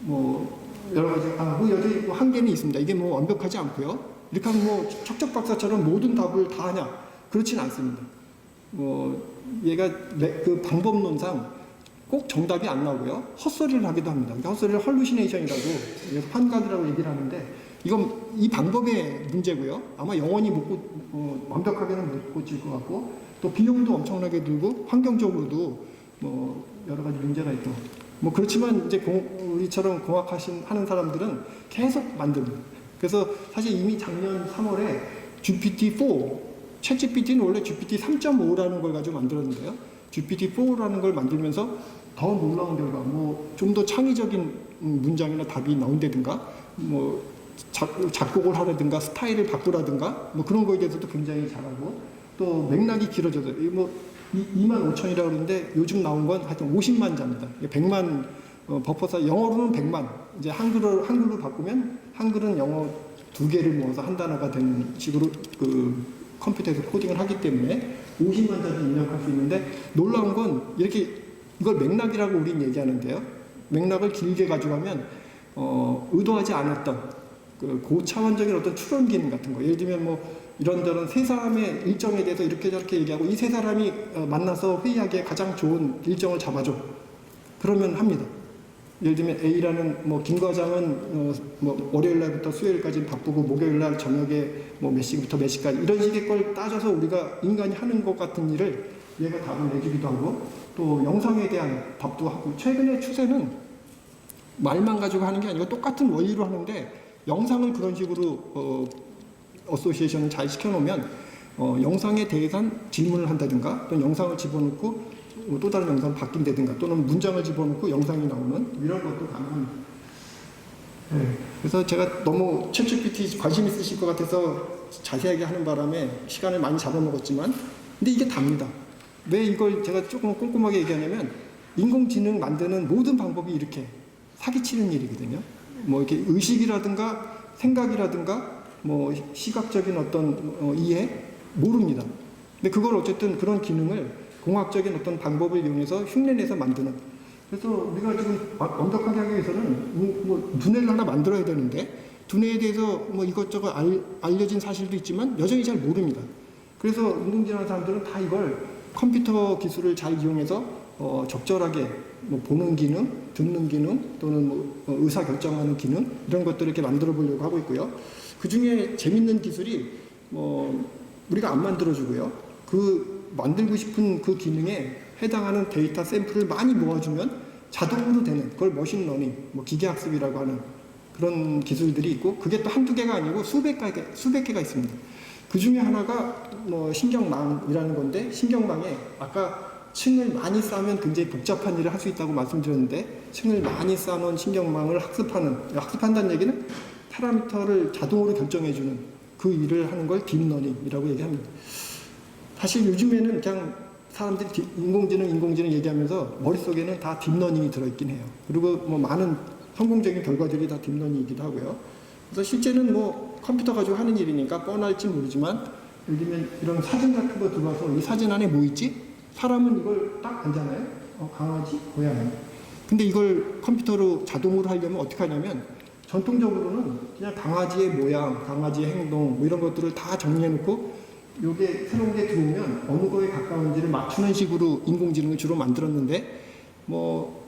뭐 여러 가지 뭐 여기 한계는 있습니다. 이게 뭐 완벽하지 않고요. 이렇게 하면 뭐 척척 박사처럼 모든 답을 다 하냐? 그렇진 않습니다. 얘가 그 방법론상 꼭 정답이 안 나오고요. 헛소리를 하기도 합니다. 헛소리를 헐루시네이션이라고 판가드라고 얘기를 하는데 이건 이 방법의 문제고요. 아마 영원히 완벽하게는 못 고칠 것 같고 또 비용도 엄청나게 들고 환경적으로도 뭐 여러 가지 문제가 있고 뭐 그렇지만 이제 우리처럼 하는 사람들은 계속 만듭니다. 그래서 사실 이미 작년 3월에 GPT-4 챗GPT는 원래 GPT 3.5라는 걸 가지고 만들었는데요. GPT-4라는 걸 만들면서 더 놀라운 결과, 뭐 좀 더 창의적인 문장이나 답이 나온다든가, 뭐 작곡을 하라든가 스타일을 바꾸라든가 뭐 그런 거에 대해서도 굉장히 잘하고 또 맥락이 길어져서 뭐 25,000이라고 그러는데 요즘 나온 건 하여튼 50만 자입니다. 100만 버퍼사 영어로는 100만 이제 한글로 바꾸면 한글은 영어 2개를 모아서 한 단어가 되는 식으로 그 컴퓨터에서 코딩을 하기 때문에 50만 자도 입력할 수 있는데 놀라운 건 이렇게 이걸 맥락이라고 우린 얘기하는데요. 맥락을 길게 가져가면 의도하지 않았던 그 고차원적인 어떤 추론 기능 같은 거. 예를 들면 뭐 이런저런 세 사람의 일정에 대해서 이렇게 저렇게 얘기하고 이 세 사람이 만나서 회의하기에 가장 좋은 일정을 잡아줘. 그러면 합니다. 예를 들면 A라는 뭐 김 과장은 뭐 월요일 날부터 수요일까지 바쁘고 목요일 날 저녁에 뭐 몇 시부터 몇 시까지 이런 식의 걸 따져서 우리가 인간이 하는 것 같은 일을 얘가 답을 내주기도 하고 또 영상에 대한 답도 하고 최근의 추세는 말만 가지고 하는 게 아니고 똑같은 원리로 하는데 영상을 그런 식으로 어소시에이션을 잘 시켜놓으면 영상에 대해선 질문을 한다든가 또는 영상을 집어넣고 또 다른 영상을 바뀐다든가 또는 문장을 집어넣고 영상이 나오는 이런 것도 가능합니다. 네. 그래서 제가 너무 챗GPT 관심 있으실 것 같아서 자세하게 하는 바람에 시간을 많이 잡아먹었지만 근데 이게 답니다. 왜 이걸 제가 조금 꼼꼼하게 얘기하냐면 인공지능 만드는 모든 방법이 이렇게 사기치는 일이거든요. 뭐 이렇게 의식이라든가 생각이라든가 뭐 시각적인 어떤 이해 모릅니다. 근데 그걸 어쨌든 그런 기능을 공학적인 어떤 방법을 이용해서 흉내내서 만드는. 그래서 우리가 지금 완벽하게 하기 위해서는 뭐 두뇌를 하나 만들어야 되는데 두뇌에 대해서 뭐 이것저것 알려진 사실도 있지만 여전히 잘 모릅니다. 그래서 인공지능하는 사람들은 다 이걸 컴퓨터 기술을 잘 이용해서 적절하게 뭐 보는 기능, 듣는 기능 또는 뭐 의사 결정하는 기능 이런 것들을 이렇게 만들어 보려고 하고 있고요. 그 중에 재밌는 기술이 우리가 안 만들어주고요. 그 만들고 싶은 그 기능에 해당하는 데이터 샘플을 많이 모아주면 자동으로 되는 그걸 머신러닝, 뭐 기계학습이라고 하는 그런 기술들이 있고 그게 또 한두 개가 아니고 수백 개가 있습니다. 그 중에 하나가 뭐 신경망이라는 건데 신경망에 아까 층을 많이 쌓으면 굉장히 복잡한 일을 할 수 있다고 말씀드렸는데 층을 많이 쌓아놓은 신경망을 학습한다는 얘기는 파라미터를 자동으로 결정해주는 그 일을 하는 걸 딥러닝이라고 얘기합니다. 사실 요즘에는 그냥 사람들이 인공지능 얘기하면서 머릿속에는 다 딥러닝이 들어있긴 해요. 그리고 뭐 많은 성공적인 결과들이 다 딥러닝이기도 하고요. 그래서 실제는 뭐 컴퓨터 가지고 하는 일이니까 뻔할지 모르지만 예를 들면 이런 사진 같은 거 들어와서 이 사진 안에 뭐 있지? 사람은 이걸 딱 알잖아요. 강아지, 고양이. 근데 이걸 컴퓨터로 자동으로 하려면 어떻게 하냐면 전통적으로는 그냥 강아지의 모양, 강아지의 행동 뭐 이런 것들을 다 정리해놓고 요게 새로운 게 들어오면 어느 거에 가까운지를 맞추는 식으로 인공지능을 주로 만들었는데 뭐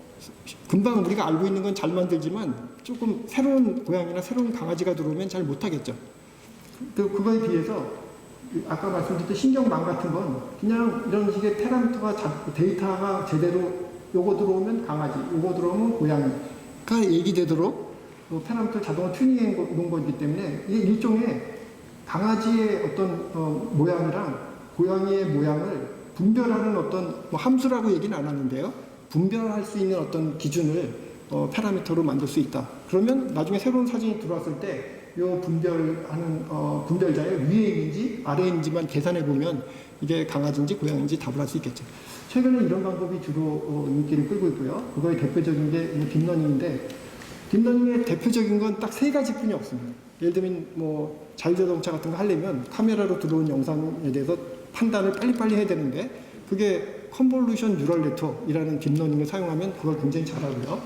금방 우리가 알고 있는 건 잘 만들지만 조금 새로운 고양이나 새로운 강아지가 들어오면 잘 못하겠죠. 그거에 비해서 아까 말씀드렸던 신경망 같은 건 그냥 이런 식의 파라미터가 데이터가 제대로 요거 들어오면 강아지, 요거 들어오면 고양이가 얘기되도록 파라미터 자동으로 튜닝해 놓은 거기 때문에 이게 일종의 강아지의 어떤 모양이랑 고양이의 모양을 분별하는 어떤 뭐 함수라고 얘기는 안 하는데요. 분별할 수 있는 어떤 기준을 파라미터로 만들 수 있다. 그러면 나중에 새로운 사진이 들어왔을 때 이 분별하는 분별자의 위에 있는지 아래에 있는지만 계산해 보면 이게 강아지인지 고양이인지 답을 할 수 있겠죠. 최근에 이런 방법이 주로 인기를 끌고 있고요. 그거의 대표적인 게 딥러닝인데 딥러닝의 대표적인 건 딱 세 가지뿐이 없습니다. 예를 들면 뭐 자율자동차 같은 거 하려면 카메라로 들어온 영상에 대해서 판단을 빨리빨리 해야 되는데 그게 컨볼루션 뉴럴 네트워크이라는 딥러닝을 사용하면 그걸 굉장히 잘하고요.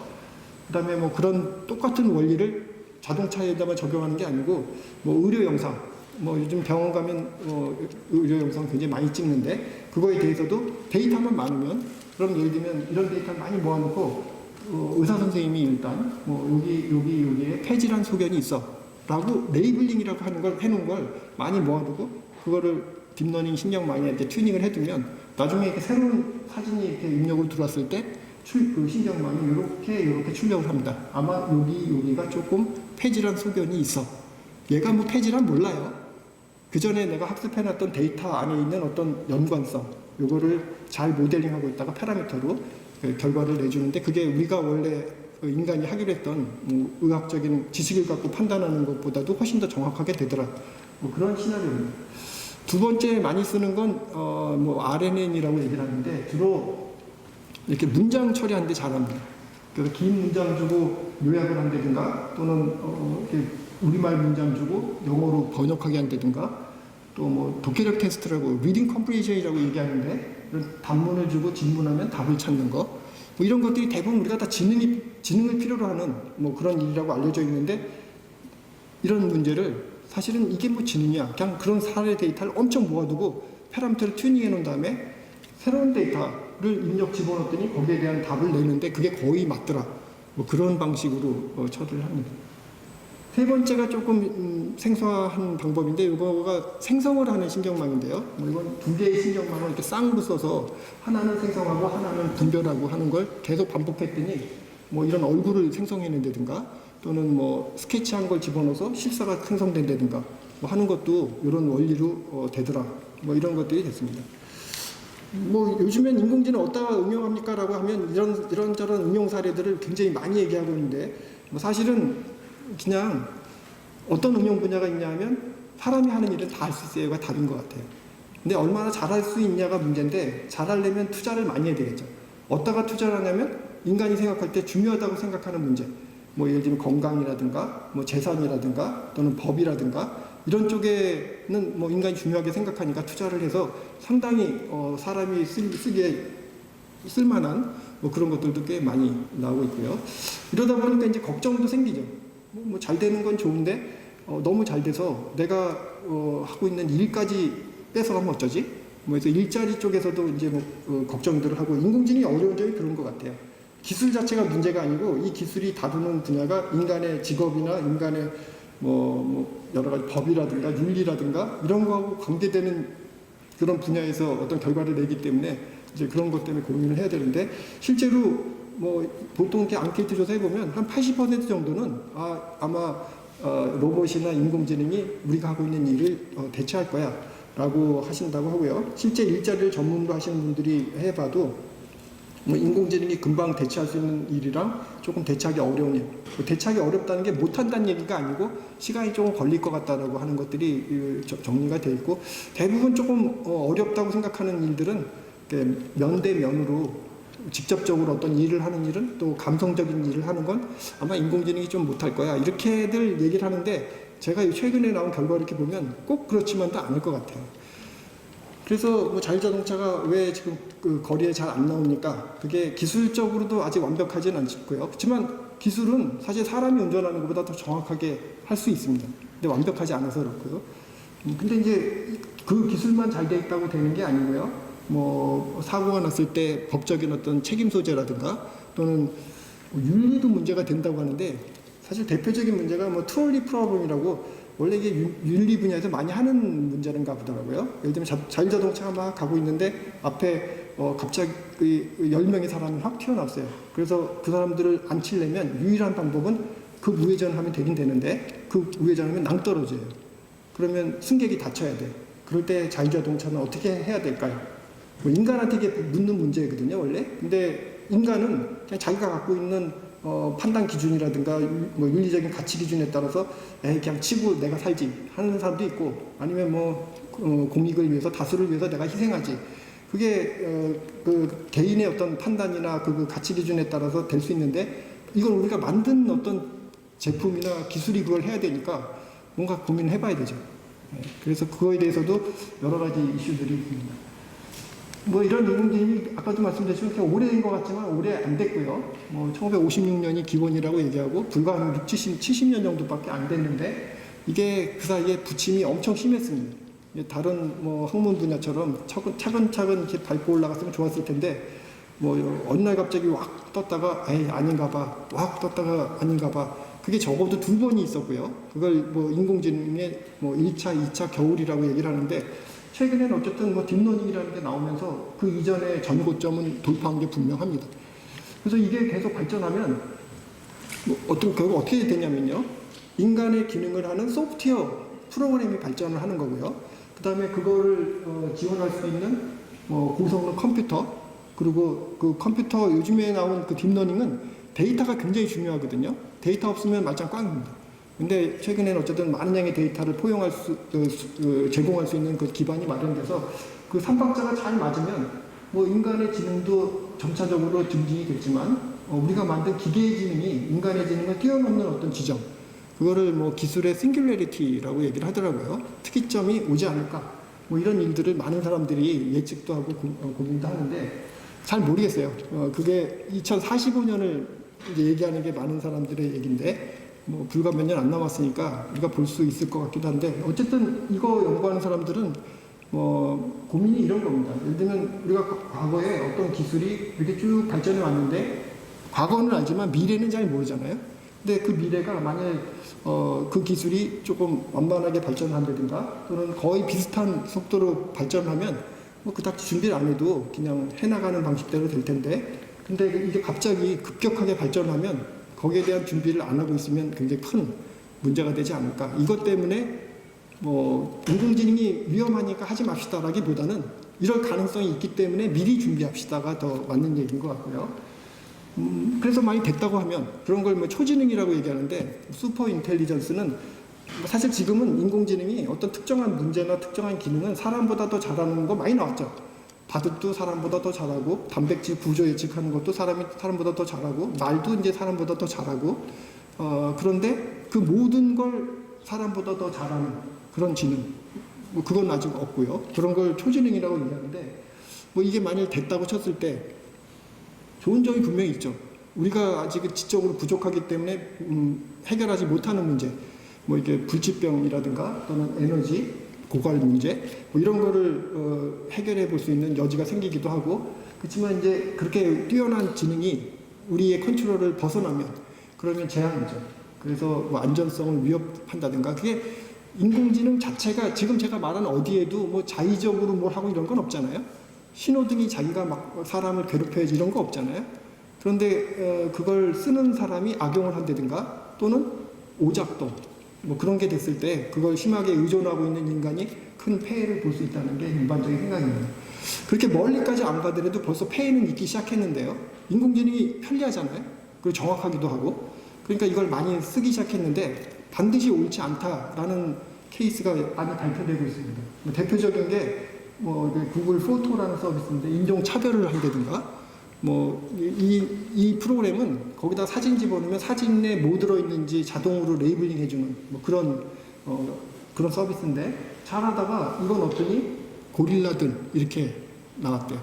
그 다음에 뭐 그런 똑같은 원리를 자동차에다가 적용하는 게 아니고 뭐 의료 영상, 뭐 요즘 병원 가면 의료 영상 굉장히 많이 찍는데 그거에 대해서도 데이터만 많으면 그럼 예를 들면 이런 데이터를 많이 모아놓고 의사 선생님이 일단 뭐 여기에 폐질환 소견이 있어 라고 레이블링이라고 하는 걸 해놓은 걸 많이 모아두고 그거를 딥러닝 신경망에 튜닝을 해두면 나중에 이렇게 새로운 사진이 이렇게 입력으로 들어왔을 때 그 신경망이 이렇게 출력을 합니다. 아마 여기가 조금 폐질환 소견이 있어. 얘가 뭐 폐질환 몰라요. 그 전에 내가 학습해놨던 데이터 안에 있는 어떤 연관성, 요거를 잘 모델링하고 있다가 파라미터로 결과를 내주는데 그게 우리가 원래 인간이 하기로 했던 의학적인 지식을 갖고 판단하는 것보다도 훨씬 더 정확하게 되더라. 뭐 그런 시나리오입니다. 두 번째 많이 쓰는 건 뭐 RNN이라고 얘기를 하는데 주로 이렇게 문장 처리하는데 잘합니다. 그래서 긴 문장 주고 요약을 한다든가 또는 이렇게 우리말 문장 주고 영어로 번역하게 한다든가 또 뭐 독해력 테스트라고 리딩 컴프리hension이라고 얘기하는데 이런 단문을 주고 질문하면 답을 찾는 거 뭐 이런 것들이 대부분 우리가 다 지능을 필요로 하는 뭐 그런 일이라고 알려져 있는데 이런 문제를 사실은 이게 뭐 지능이야. 그냥 그런 사례 데이터를 엄청 모아두고 파라미터를 튜닝해 놓은 다음에 새로운 데이터를 입력 집어넣었더니 거기에 대한 답을 내는데 그게 거의 맞더라. 뭐 그런 방식으로 처리를 합니다. 세 번째가 조금 생소한 방법인데 이거가 생성을 하는 신경망인데요. 뭐 이건 두 개의 신경망을 이렇게 쌍으로 써서 하나는 생성하고 하나는 분별하고 하는 걸 계속 반복했더니 뭐 이런 얼굴을 생성해낸다든가 또는 뭐 스케치한 걸 집어넣어서 실사가 생성된다든가 뭐 하는 것도 이런 원리로 되더라. 뭐 이런 것들이 됐습니다. 뭐 요즘엔 인공지능 어디다가 응용합니까? 라고 하면 이런저런 응용 사례들을 굉장히 많이 얘기하고 있는데 뭐 사실은 그냥 어떤 응용 분야가 있냐 하면 사람이 하는 일은 다 할 수 있어요가 답인 것 같아요. 근데 얼마나 잘할 수 있냐가 문제인데 잘하려면 투자를 많이 해야 되겠죠. 어디다가 투자를 하냐면 인간이 생각할 때 중요하다고 생각하는 문제 뭐 예를 들면 건강이라든가 뭐 재산이라든가 또는 법이라든가 이런 쪽에는 뭐 인간이 중요하게 생각하니까 투자를 해서 상당히 사람이 쓰기에 쓸만한 뭐 그런 것들도 꽤 많이 나오고 있고요. 이러다 보니까 이제 걱정도 생기죠. 뭐 잘 되는 건 좋은데 너무 잘 돼서 내가 하고 있는 일까지 뺏어가면 어쩌지? 뭐 그래서 일자리 쪽에서도 이제 뭐 걱정들을 하고 인공지능이 어려운 점이 그런 것 같아요. 기술 자체가 문제가 아니고 이 기술이 다루는 분야가 인간의 직업이나 인간의 뭐 여러 가지 법이라든가 윤리라든가 이런 거하고 관계되는 그런 분야에서 어떤 결과를 내기 때문에 이제 그런 것 때문에 고민을 해야 되는데 실제로 뭐 보통 이렇게 앙케이트 조사해 보면 한 80% 정도는 아마 로봇이나 인공지능이 우리가 하고 있는 일을 대체할 거야라고 하신다고 하고요. 실제 일자리를 전문으로 하시는 분들이 해봐도 뭐 인공지능이 금방 대체할 수 있는 일이랑 조금 대체하기 어려운 일. 대체하기 어렵다는 게 못한다는 얘기가 아니고 시간이 조금 걸릴 것 같다라고 하는 것들이 정리가 되어 있고 대부분 조금 어렵다고 생각하는 일들은 면대면으로 직접적으로 어떤 일을 하는 일은 또 감성적인 일을 하는 건 아마 인공지능이 좀 못할 거야. 이렇게들 얘기를 하는데 제가 최근에 나온 결과를 이렇게 보면 꼭 그렇지만도 않을 것 같아요. 그래서 뭐 자율자동차가 왜 지금 그 거리에 잘 안 나옵니까? 그게 기술적으로도 아직 완벽하지는 않고요. 그렇지만 기술은 사실 사람이 운전하는 것보다 더 정확하게 할 수 있습니다. 근데 완벽하지 않아서 그렇고요. 근데 이제 그 기술만 잘 돼 있다고 되는 게 아니고요. 뭐 사고가 났을 때 법적인 어떤 책임 소재라든가 또는 윤리도 문제가 된다고 하는데 사실 대표적인 문제가 뭐 트롤리 프로블럼이라고 원래 이게 윤리 분야에서 많이 하는 문제인가 보더라고요. 예를 들면 자율자동차가 막 가고 있는데 앞에 갑자기 10명의 사람이 확 튀어나왔어요. 그래서 그 사람들을 안 치려면 유일한 방법은 그 우회전을 하면 되긴 되는데 그 우회전을 하면 낭떠러져요. 그러면 승객이 다쳐야 돼. 그럴 때 자율자동차는 어떻게 해야 될까요? 뭐 인간한테 이게 묻는 문제거든요, 원래. 근데 인간은 그냥 자기가 갖고 있는 판단 기준이라든가 뭐 윤리적인 가치 기준에 따라서 그냥 치고 내가 살지 하는 사람도 있고 아니면 뭐 공익을 위해서 다수를 위해서 내가 희생하지 그게 그 개인의 어떤 판단이나 그 가치 기준에 따라서 될 수 있는데 이걸 우리가 만든 어떤 제품이나 기술이 그걸 해야 되니까 뭔가 고민을 해봐야 되죠. 그래서 그거에 대해서도 여러 가지 이슈들이 있습니다. 뭐 이런 인공지능이 아까도 말씀드렸지만 그냥 오래된 것 같지만 오래 안 됐고요. 뭐 1956년이 기본이라고 얘기하고 불과 한 70년 정도밖에 안 됐는데 이게 그 사이에 부침이 엄청 심했습니다. 다른 뭐 학문 분야처럼 차근차근 이렇게 밟고 올라갔으면 좋았을 텐데 뭐 어느 날 갑자기 확 떴다가 아닌가 봐, 확 떴다가 아닌가 봐. 그게 적어도 2번이 있었고요. 그걸 뭐 인공지능의 뭐 1차, 2차 겨울이라고 얘기를 하는데 최근에는 어쨌든 뭐 딥러닝이라는 게 나오면서 그 이전의 전고점은 돌파한 게 분명합니다. 그래서 이게 계속 발전하면 뭐 결국 어떻게 되냐면요. 인간의 기능을 하는 소프트웨어 프로그램이 발전을 하는 거고요. 그 다음에 그거를 지원할 수 있는 고성능 컴퓨터 그리고 그 컴퓨터 요즘에 나온 그 딥러닝은 데이터가 굉장히 중요하거든요. 데이터 없으면 말짱 꽝입니다. 근데 최근에는 어쨌든 많은 양의 데이터를 포용할 제공할 수 있는 그 기반이 마련돼서 그 삼박자가 잘 맞으면 뭐 인간의 지능도 점차적으로 증진이겠지만 우리가 만든 기계의 지능이 인간의 지능을 뛰어넘는 어떤 지점 그거를 뭐 기술의 싱귤레리티라고 얘기를 하더라고요. 특이점이 오지 않을까 뭐 이런 일들을 많은 사람들이 예측도 하고 고민도 하는데 잘 모르겠어요. 그게 2045년을 이제 얘기하는 게 많은 사람들의 얘기인데 뭐 불과 몇 년 안 남았으니까 우리가 볼 수 있을 것 같기도 한데 어쨌든 이거 연구하는 사람들은 뭐 고민이 이런 겁니다. 예를 들면 우리가 과거에 어떤 기술이 이렇게 쭉 발전해 왔는데 과거는 알지만 미래는 잘 모르잖아요. 근데 그 미래가 만약에 그 기술이 조금 완만하게 발전한다든가 또는 거의 비슷한 속도로 발전하면 뭐 그닥 준비를 안 해도 그냥 해나가는 방식대로 될 텐데 근데 이게 갑자기 급격하게 발전하면 거기에 대한 준비를 안 하고 있으면 굉장히 큰 문제가 되지 않을까. 이것 때문에 뭐 인공지능이 위험하니까 하지 맙시다라기보다는 이럴 가능성이 있기 때문에 미리 준비합시다가 더 맞는 얘기인 것 같고요. 그래서 많이 됐다고 하면 그런 걸 뭐 초지능이라고 얘기하는데 슈퍼 인텔리전스는 사실 지금은 인공지능이 어떤 특정한 문제나 특정한 기능은 사람보다 더 잘하는 거 많이 나왔죠. 바둑도 사람보다 더 잘하고 단백질 구조 예측하는 것도 사람보다 더 잘하고 말도 이제 사람보다 더 잘하고 그런데 그 모든 걸 사람보다 더 잘하는 그런 지능, 뭐 그건 아직 없고요. 그런 걸 초지능이라고 얘기하는데, 뭐 이게 만일 됐다고 쳤을 때 좋은 점이 분명히 있죠. 우리가 아직 지적으로 부족하기 때문에 해결하지 못하는 문제, 뭐 이게 불치병이라든가 또는 에너지 고갈 문제, 뭐 이런 거를 해결해 볼 수 있는 여지가 생기기도 하고, 그렇지만 이제 그렇게 뛰어난 지능이 우리의 컨트롤을 벗어나면 그러면 재앙이죠. 그래서 뭐 안전성을 위협한다든가, 그게 인공지능 자체가 지금 제가 말한 어디에도 뭐 자의적으로 뭘 하고 이런 건 없잖아요. 신호등이 자기가 막 사람을 괴롭혀야지 이런 거 없잖아요. 그런데 그걸 쓰는 사람이 악용을 한다든가 또는 오작동 뭐 그런 게 됐을 때 그걸 심하게 의존하고 있는 인간이 큰 폐해를 볼 수 있다는 게 일반적인 생각입니다. 그렇게 멀리까지 안 가더라도 벌써 폐해는 있기 시작했는데요. 인공지능이 편리하잖아요. 그리고 정확하기도 하고. 그러니까 이걸 많이 쓰기 시작했는데 반드시 옳지 않다라는 케이스가 많이 발표되고 있습니다. 대표적인 게 뭐 구글 포토라는 서비스인데 인종 차별을 한다든가, 뭐 이 프로그램은 거기다 사진 집어넣으면 사진에 뭐 들어있는지 자동으로 레이블링 해주는 뭐 그런 서비스인데, 잘하다가 이건 어떠니 고릴라들 이렇게 나왔대요.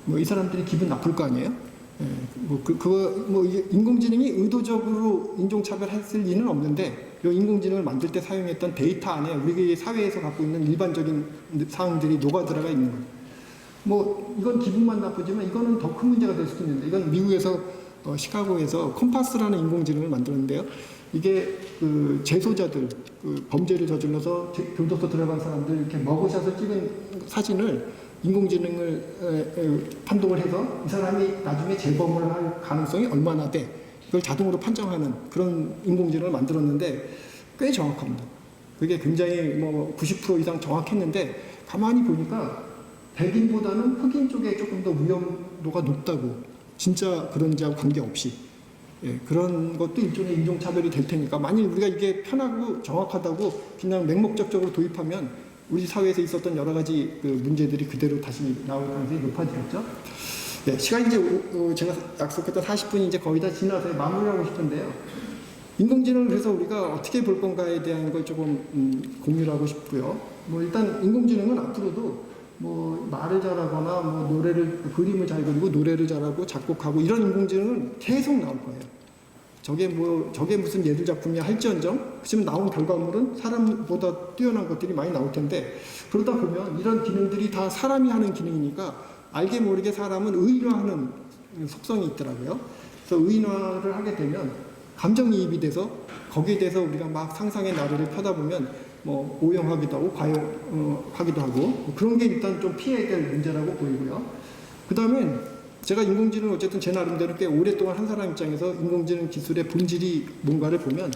뭐 이 사람들이 기분 나쁠 거 아니에요? 예, 뭐 이게 인공지능이 의도적으로 인종차별했을 리는 없는데, 이 인공지능을 만들 때 사용했던 데이터 안에 우리 사회에서 갖고 있는 일반적인 사항들이 녹아 들어가 있는 거예요. 뭐 이건 기분만 나쁘지만 이거는 더 큰 문제가 될 수도 있는데, 이건 미국에서 시카고에서 컴파스라는 인공지능을 만들었는데요. 이게 그 재소자들, 그 범죄를 저질러서 교도소 들어간 사람들 이렇게 머그샷을 찍은 사진을 인공지능을 판독을 해서 이 사람이 나중에 재범을 할 가능성이 얼마나 돼, 이걸 자동으로 판정하는 그런 인공지능을 만들었는데 꽤 정확합니다. 그게 굉장히 뭐 90% 이상 정확했는데, 가만히 보니까 백인보다는 흑인 쪽에 조금 더 위험도가 높다고, 진짜 그런지하고 관계없이. 예, 그런 것도 일종의 인종차별이 될 테니까, 만일 우리가 이게 편하고 정확하다고 그냥 맹목적적으로 도입하면 우리 사회에서 있었던 여러 가지 그 문제들이 그대로 다시 나올 가능성이 높아지겠죠. 네, 시간이 이제 제가 약속했던 40분이 이제 거의 다 지나서 마무리하고 싶은데요. 인공지능을 그래서 우리가 어떻게 볼 건가에 대한 걸 조금 공유를 하고 싶고요. 뭐 일단 인공지능은 앞으로도 뭐 말을 잘하거나 뭐 노래를 그림을 잘 그리고 노래를 잘하고 작곡하고 이런 인공지능은 계속 나올 거예요. 저게 무슨 예술 작품이야 할지언정, 그치만 나온 결과물은 사람보다 뛰어난 것들이 많이 나올 텐데, 그러다 보면 이런 기능들이 다 사람이 하는 기능이니까 알게 모르게 사람은 의인화하는 속성이 있더라고요. 그래서 의인화를 하게 되면 감정이입이 돼서 거기에 대해서 우리가 막 상상의 나래를 펴다 보면 뭐 오용하기도 하고 과용하기도 하고, 뭐 그런 게 일단 좀 피해야 될 문제라고 보이고요. 그 다음엔 제가 인공지능을 어쨌든 제 나름대로 꽤 오랫동안 한 사람 입장에서 인공지능 기술의 본질이 뭔가를 보면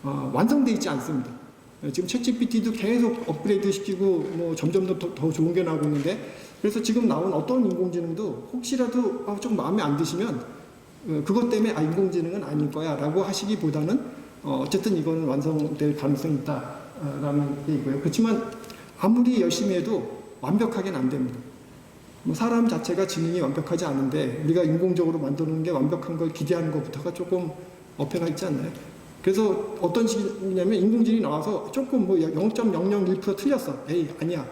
완성되어 있지 않습니다. 지금 챗GPT도 계속 업그레이드 시키고 뭐 점점 더 좋은 게 나오고 있는데, 그래서 지금 나온 어떤 인공지능도 혹시라도 좀 마음에 안 드시면 그것 때문에 인공지능은 아닐 거야 라고 하시기보다는 어쨌든 이거는 완성될 가능성이 있다라는 얘기고요. 그렇지만 아무리 열심히 해도 완벽하게는 안 됩니다. 뭐 사람 자체가 지능이 완벽하지 않은데 우리가 인공적으로 만드는 게 완벽한 걸 기대하는 것부터가 조금 어폐가 있지 않나요? 그래서 어떤 식이냐면 인공지능이 나와서 조금 뭐 0.001% 틀렸어. 에이 아니야.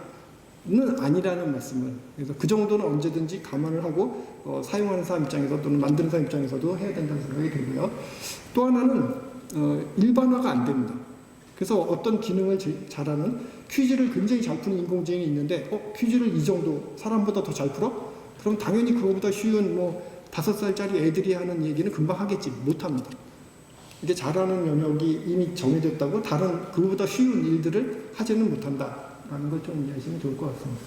는 아니라는 말씀을. 그래서 그 정도는 언제든지 감안을 하고 사용하는 사람 입장에서 또는 만드는 사람 입장에서도 해야 된다는 생각이 들고요. 또 하나는 일반화가 안 됩니다. 그래서 어떤 기능을 잘하는 퀴즈를 굉장히 잘 푸는 인공지능이 있는데 퀴즈를 이 정도 사람보다 더 잘 풀어? 그럼 당연히 그거보다 쉬운 뭐 5살짜리 애들이 하는 얘기는 금방 하겠지. 못합니다. 이게 잘하는 영역이 이미 정해졌다고 다른 그거보다 쉬운 일들을 하지는 못한다라는 걸 좀 이해하시면 좋을 것 같습니다.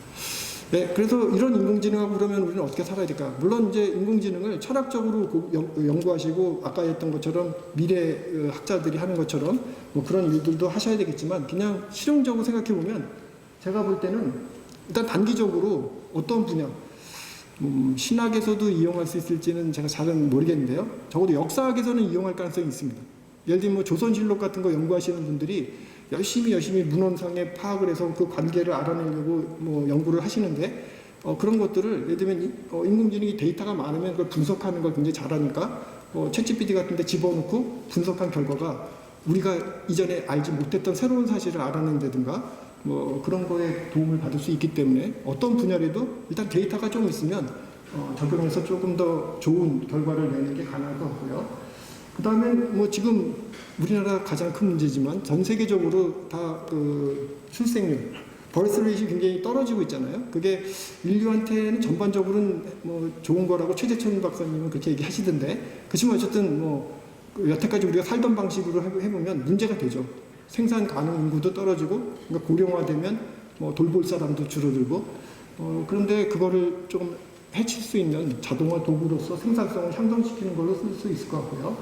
네, 그래서 이런 인공지능하고 그러면 우리는 어떻게 살아야 될까? 물론 이제 인공지능을 철학적으로 연구하시고 아까 했던 것처럼 미래 학자들이 하는 것처럼 뭐 그런 일들도 하셔야 되겠지만, 그냥 실용적으로 생각해 보면 제가 볼 때는 일단 단기적으로 어떤 분야, 신학에서도 이용할 수 있을지는 제가 잘은 모르겠는데요. 적어도 역사학에서는 이용할 가능성이 있습니다. 예를 들면 뭐 조선실록 같은 거 연구하시는 분들이 열심히 문헌상에 파악을 해서 그 관계를 알아내려고 뭐 연구를 하시는데 그런 것들을 예를 들면 인공지능이 데이터가 많으면 그걸 분석하는 걸 굉장히 잘하니까 챗GPT 같은 데 집어넣고 분석한 결과가 우리가 이전에 알지 못했던 새로운 사실을 알아낸다든가 뭐 그런 거에 도움을 받을 수 있기 때문에 어떤 분야라도 일단 데이터가 좀 있으면 적용해서 조금 더 좋은 결과를 내는 게 가능할 것 같고요. 그 다음에 뭐 지금 우리나라 가장 큰 문제지만 전 세계적으로 다 출생률, 버스 레이트 굉장히 떨어지고 있잖아요. 그게 인류한테는 전반적으로는 뭐 좋은 거라고 최재천 박사님은 그렇게 얘기하시던데, 그렇지만 어쨌든 뭐 여태까지 우리가 살던 방식으로 해보면 문제가 되죠. 생산 가능 인구도 떨어지고, 그러니까 고령화되면 뭐 돌볼 사람도 줄어들고, 그런데 그거를 조금 해칠 수 있는 자동화 도구로서 생산성을 향상시키는 걸로 쓸 수 있을 것 같고요.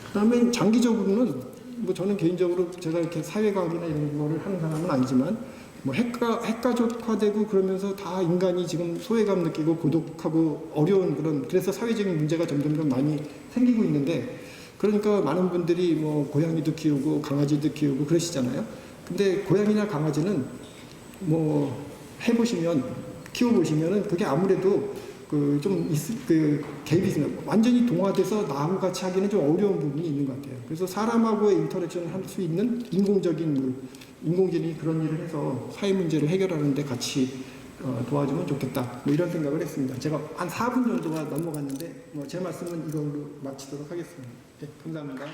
그 다음에 장기적으로는 뭐 저는 개인적으로 제가 이렇게 사회과학이나 이런 거를 하는 사람은 아니지만 뭐 핵가족화되고 그러면서 다 인간이 지금 소외감 느끼고 고독하고 어려운 그래서 사회적인 문제가 점점 많이 생기고 있는데, 그러니까 많은 분들이 뭐 고양이도 키우고 강아지도 키우고 그러시잖아요. 근데 고양이나 강아지는 뭐 키워보시면은 그게 아무래도 갭이 있어요. 완전히 동화돼서 나하고 같이 하기는 좀 어려운 부분이 있는 것 같아요. 그래서 사람하고의 인터랙션을 할 수 있는 인공지능이 그런 일을 해서 사회 문제를 해결하는 데 같이 도와주면 좋겠다. 뭐 이런 생각을 했습니다. 제가 한 4분 정도가 넘어갔는데 제 말씀은 이걸로 마치도록 하겠습니다. 네, 감사합니다.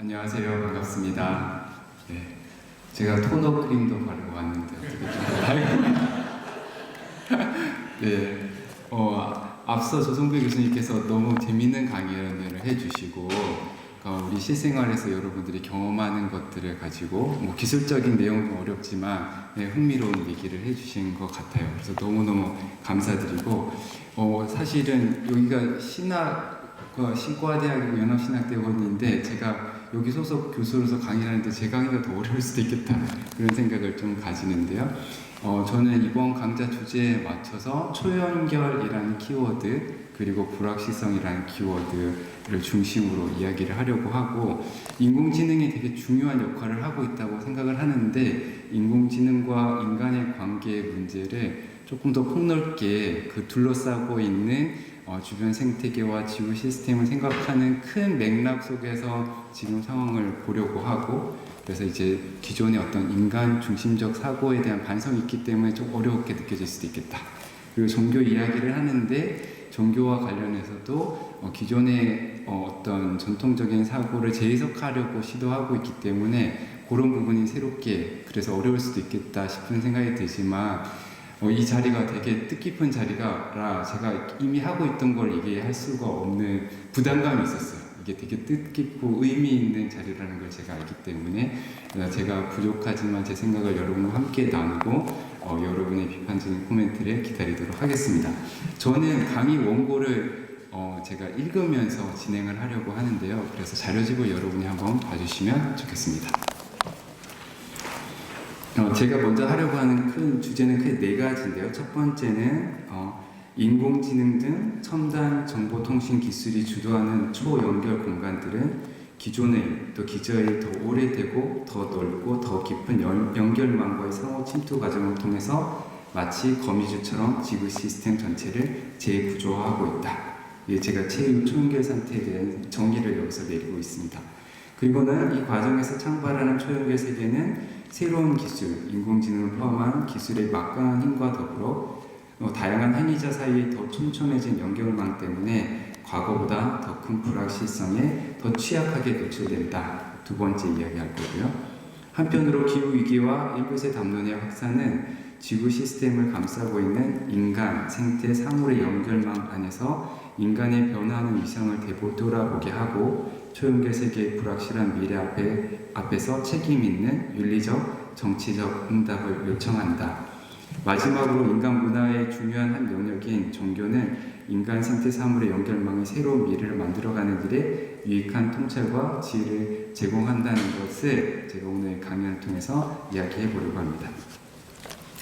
안녕하세요. 반갑습니다. 네, 제가 토너 크림도 바르고 왔는데 어떻게 좀 네, 앞서 조성배 교수님께서 너무 재밌는 강연을 해주시고 우리 실생활에서 여러분들이 경험하는 것들을 가지고 뭐 기술적인 내용도 어렵지만 네, 흥미로운 얘기를 해주신 것 같아요. 그래서 너무너무 감사드리고 사실은 여기가 신과대학이고 연합신학대원인데 제가 여기 소속 교수로서 강의를 하는데 제 강의가 더 어려울 수도 있겠다 그런 생각을 좀 가지는데요. 저는 이번 강좌 주제에 맞춰서 초연결이라는 키워드 그리고 불확실성이라는 키워드를 중심으로 이야기를 하려고 하고 인공지능이 되게 중요한 역할을 하고 있다고 생각을 하는데 인공지능과 인간의 관계의 문제를 조금 더 폭넓게 그 둘러싸고 있는 주변 생태계와 지구 시스템을 생각하는 큰 맥락 속에서 지금 상황을 보려고 하고 그래서 이제 기존의 어떤 인간 중심적 사고에 대한 반성이 있기 때문에 좀 어렵게 느껴질 수도 있겠다. 그리고 종교 이야기를 하는데 종교와 관련해서도 기존의 어떤 전통적인 사고를 재해석하려고 시도하고 있기 때문에 그런 부분이 새롭게 그래서 어려울 수도 있겠다 싶은 생각이 들지만 이 자리가 되게 뜻깊은 자리라 제가 이미 하고 있던 걸 얘기할 수가 없는 부담감이 있었어요. 이게 되게 뜻깊고 의미 있는 자리라는 걸 제가 알기 때문에 제가 부족하지만 제 생각을 여러분과 함께 나누고 여러분의 비판적인 코멘트를 기다리도록 하겠습니다. 저는 강의 원고를 제가 읽으면서 진행을 하려고 하는데요. 그래서 자료집을 여러분이 한번 봐주시면 좋겠습니다. 제가 먼저 하려고 하는 큰 주제는 크게 4가지인데요. 첫 번째는 인공지능 등 첨단 정보통신 기술이 주도하는 초연결 공간들은 기존의 또 기저에 더 오래되고 더 넓고 더 깊은 연결망과의 상호 침투 과정을 통해서 마치 거미줄처럼 지구 시스템 전체를 재구조화하고 있다. 이게 제가 초연결 상태에 대한 정의를 여기서 내리고 있습니다. 그리고는 이 과정에서 창발하는 초연결 세계는 새로운 기술, 인공지능을 포함한 기술의 막강한 힘과 더불어 다양한 행위자 사이에 더 촘촘해진 연결망 때문에 과거보다 더 큰 불확실성에 더 취약하게 노출된다. 두 번째 이야기할 거고요. 한편으로 기후위기와 1교세 담론의 확산은 지구 시스템을 감싸고 있는 인간, 생태, 사물의 연결망 안에서 인간의 변화하는 위상을 되돌아보게 하고 초연결 세계의 불확실한 미래 앞에서 책임 있는 윤리적, 정치적 응답을 요청한다. 마지막으로 인간 문화의 중요한 한 영역인 종교는 인간 생태 사물의 연결망의 새로운 미래를 만들어가는 일에 유익한 통찰과 지혜를 제공한다는 것을 제가 오늘 강연을 통해서 이야기해 보려고 합니다.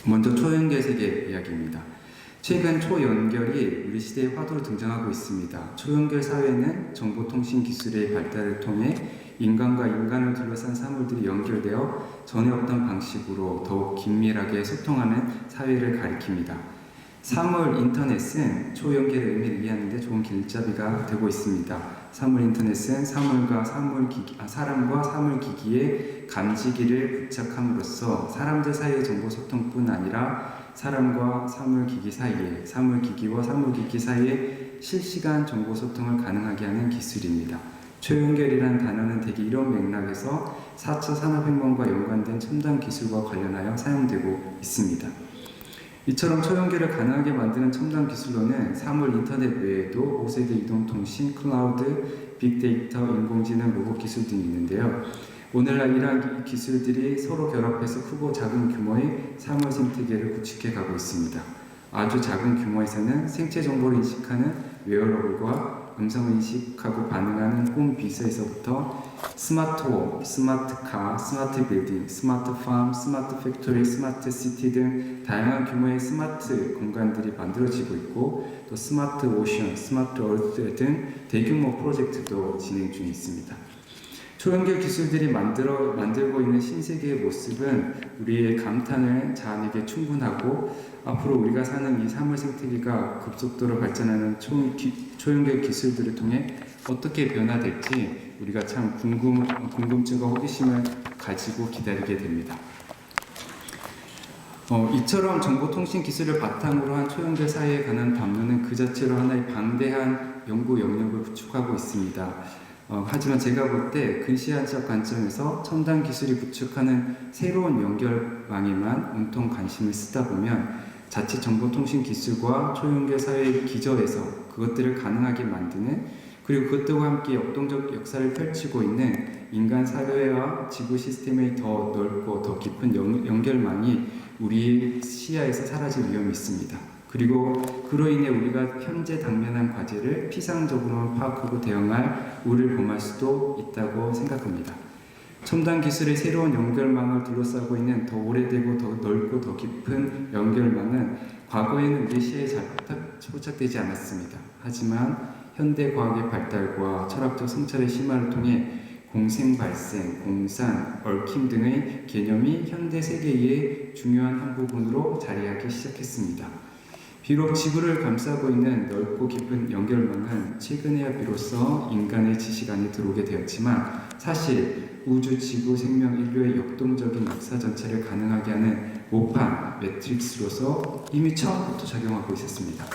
먼저 초연결 세계 이야기입니다. 최근 초연결이 우리 시대의 화두로 등장하고 있습니다. 초연결 사회는 정보통신 기술의 발달을 통해 인간과 인간을 둘러싼 사물들이 연결되어 전에 없던 방식으로 더욱 긴밀하게 소통하는 사회를 가리킵니다. 사물 인터넷은 초연결의 의미를 이해하는 데 좋은 길잡이가 되고 있습니다. 사물 인터넷은 사람과 사물 기기의 감지기를 부착함으로써 사람들 사이의 정보 소통뿐 아니라 사람과 사물 기기 사이에, 사물 기기와 사물 기기 사이에 실시간 정보 소통을 가능하게 하는 기술입니다. 초연결이라는 단어는 대개 이런 맥락에서 4차 산업혁명과 연관된 첨단 기술과 관련하여 사용되고 있습니다. 이처럼 초연결을 가능하게 만드는 첨단 기술로는 사물 인터넷 외에도 5세대 이동통신, 클라우드, 빅데이터, 인공지능, 로봇 기술 등이 있는데요. 오늘날 이러한 기술들이 서로 결합해서 크고 작은 규모의 사물 생태계를 구축해 가고 있습니다. 아주 작은 규모에서는 생체 정보를 인식하는 웨어러블과 음성을 인식하고 반응하는 홈 비서에서부터 스마트홈, 스마트카, 스마트 빌딩, 스마트 팜, 스마트 팩토리, 스마트 시티 등 다양한 규모의 스마트 공간들이 만들어지고 있고 또 스마트 오션, 스마트 얼스 등 대규모 프로젝트도 진행 중에 있습니다. 초연결 기술들이 만들고 있는 신세계의 모습은 우리의 감탄을 자아내기에 충분하고 앞으로 우리가 사는 이 사물 생태계가 급속도로 발전하는 초연결 기술들을 통해 어떻게 변화될지 우리가 참 궁금증과 호기심을 가지고 기다리게 됩니다. 이처럼 정보통신 기술을 바탕으로 한 초연결 사회에 관한 담론은 그 자체로 하나의 방대한 연구 영역을 구축하고 있습니다. 하지만 제가 볼 때 근시안적 관점에서 첨단 기술이 구축하는 새로운 연결망에만 온통 관심을 쓰다 보면 자칫 정보통신 기술과 초연결 사회의 기저에서 그것들을 가능하게 만드는, 그리고 그것들과 함께 역동적 역사를 펼치고 있는 인간 사회와 지구 시스템의 더 넓고 더 깊은 연결망이 우리의 시야에서 사라질 위험이 있습니다. 그리고 그로 인해 우리가 현재 당면한 과제를 피상적으로만 파악하고 대응할 우려를 범할 수도 있다고 생각합니다. 첨단 기술의 새로운 연결망을 둘러싸고 있는 더 오래되고 더 넓고 더 깊은 연결망은 과거에는 우리 시야에 잘 포착되지 않았습니다. 하지만 현대 과학의 발달과 철학적 성찰의 심화를 통해 공생, 발생, 공산, 얽힘 등의 개념이 현대 세계의 중요한 한 부분으로 자리하기 시작했습니다. 비록 지구를 감싸고 있는 넓고 깊은 연결망은 최근에야 비로소 인간의 지식 안에 들어오게 되었지만 사실 우주, 지구, 생명, 인류의 역동적인 역사 전체를 가능하게 하는 모판, 매트릭스로서 이미 처음부터 작용하고 있었습니다.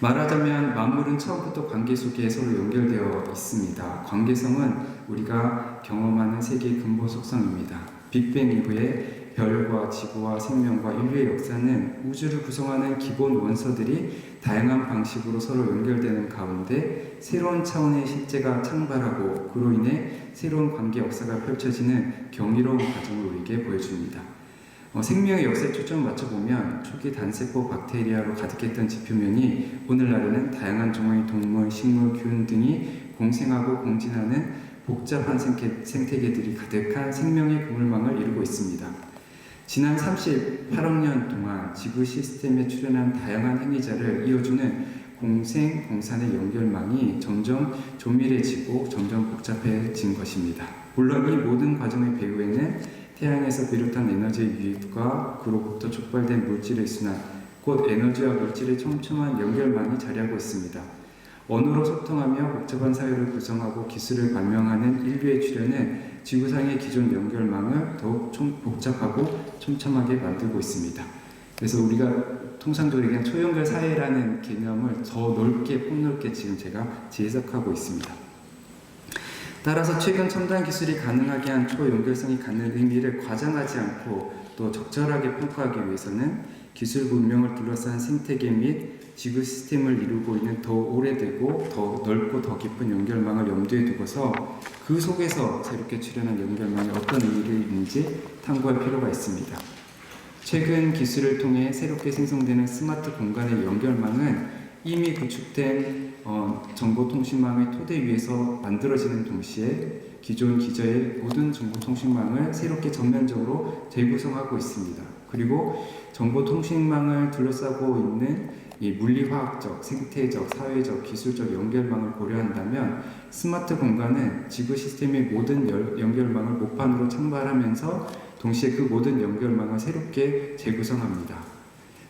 말하자면 만물은 처음부터 관계 속에 서로 연결되어 있습니다. 관계성은 우리가 경험하는 세계의 근본 속성입니다. 빅뱅 이후에 별과 지구와 생명과 인류의 역사는 우주를 구성하는 기본 원소들이 다양한 방식으로 서로 연결되는 가운데 새로운 차원의 실제가 창발하고 그로 인해 새로운 관계 역사가 펼쳐지는 경이로운 과정을 우리에게 보여줍니다. 생명의 역사에 초점을 맞춰보면 초기 단세포 박테리아로 가득했던 지표면이 오늘날에는 다양한 종의 동물, 식물, 균 등이 공생하고 공진하는 복잡한 생태계들이 가득한 생명의 그물망을 이루고 있습니다. 지난 38억 년 동안 지구 시스템에 출현한 다양한 행위자를 이어주는 공생, 공산의 연결망이 점점 조밀해지고 점점 복잡해진 것입니다. 물론 이 모든 과정의 배후에는 태양에서 비롯한 에너지의 유입과 그로부터 촉발된 물질의 순환, 곧 에너지와 물질의 촘촘한 연결망이 자리하고 있습니다. 언어로 소통하며 복잡한 사회를 구성하고 기술을 발명하는 인류의 출현은 지구상의 기존 연결망을 더욱 복잡하고 촘촘하게 만들고 있습니다. 그래서 우리가 통상적으로 얘기하는 초연결 사회라는 개념을 더 넓게, 폭넓게 지금 제가 재해석하고 있습니다. 따라서 최근 첨단 기술이 가능하게 한 초연결성이 갖는 의미를 과장하지 않고 또 적절하게 평가하기 위해서는 기술 문명을 둘러싼 생태계 및 지구 시스템을 이루고 있는 더 오래되고 더 넓고 더 깊은 연결망을 염두에 두고서 그 속에서 새롭게 출현한 연결망이 어떤 의미를 있는지 탐구할 필요가 있습니다. 최근 기술을 통해 새롭게 생성되는 스마트 공간의 연결망은 이미 구축된 정보통신망의 토대 위에서 만들어지는 동시에 기존 기저의 모든 정보통신망을 새롭게 전면적으로 재구성하고 있습니다. 그리고 정보통신망을 둘러싸고 있는 이 물리화학적, 생태적, 사회적, 기술적 연결망을 고려한다면 스마트 공간은 지구 시스템의 모든 연결망을 모판으로 창발하면서 동시에 그 모든 연결망을 새롭게 재구성합니다.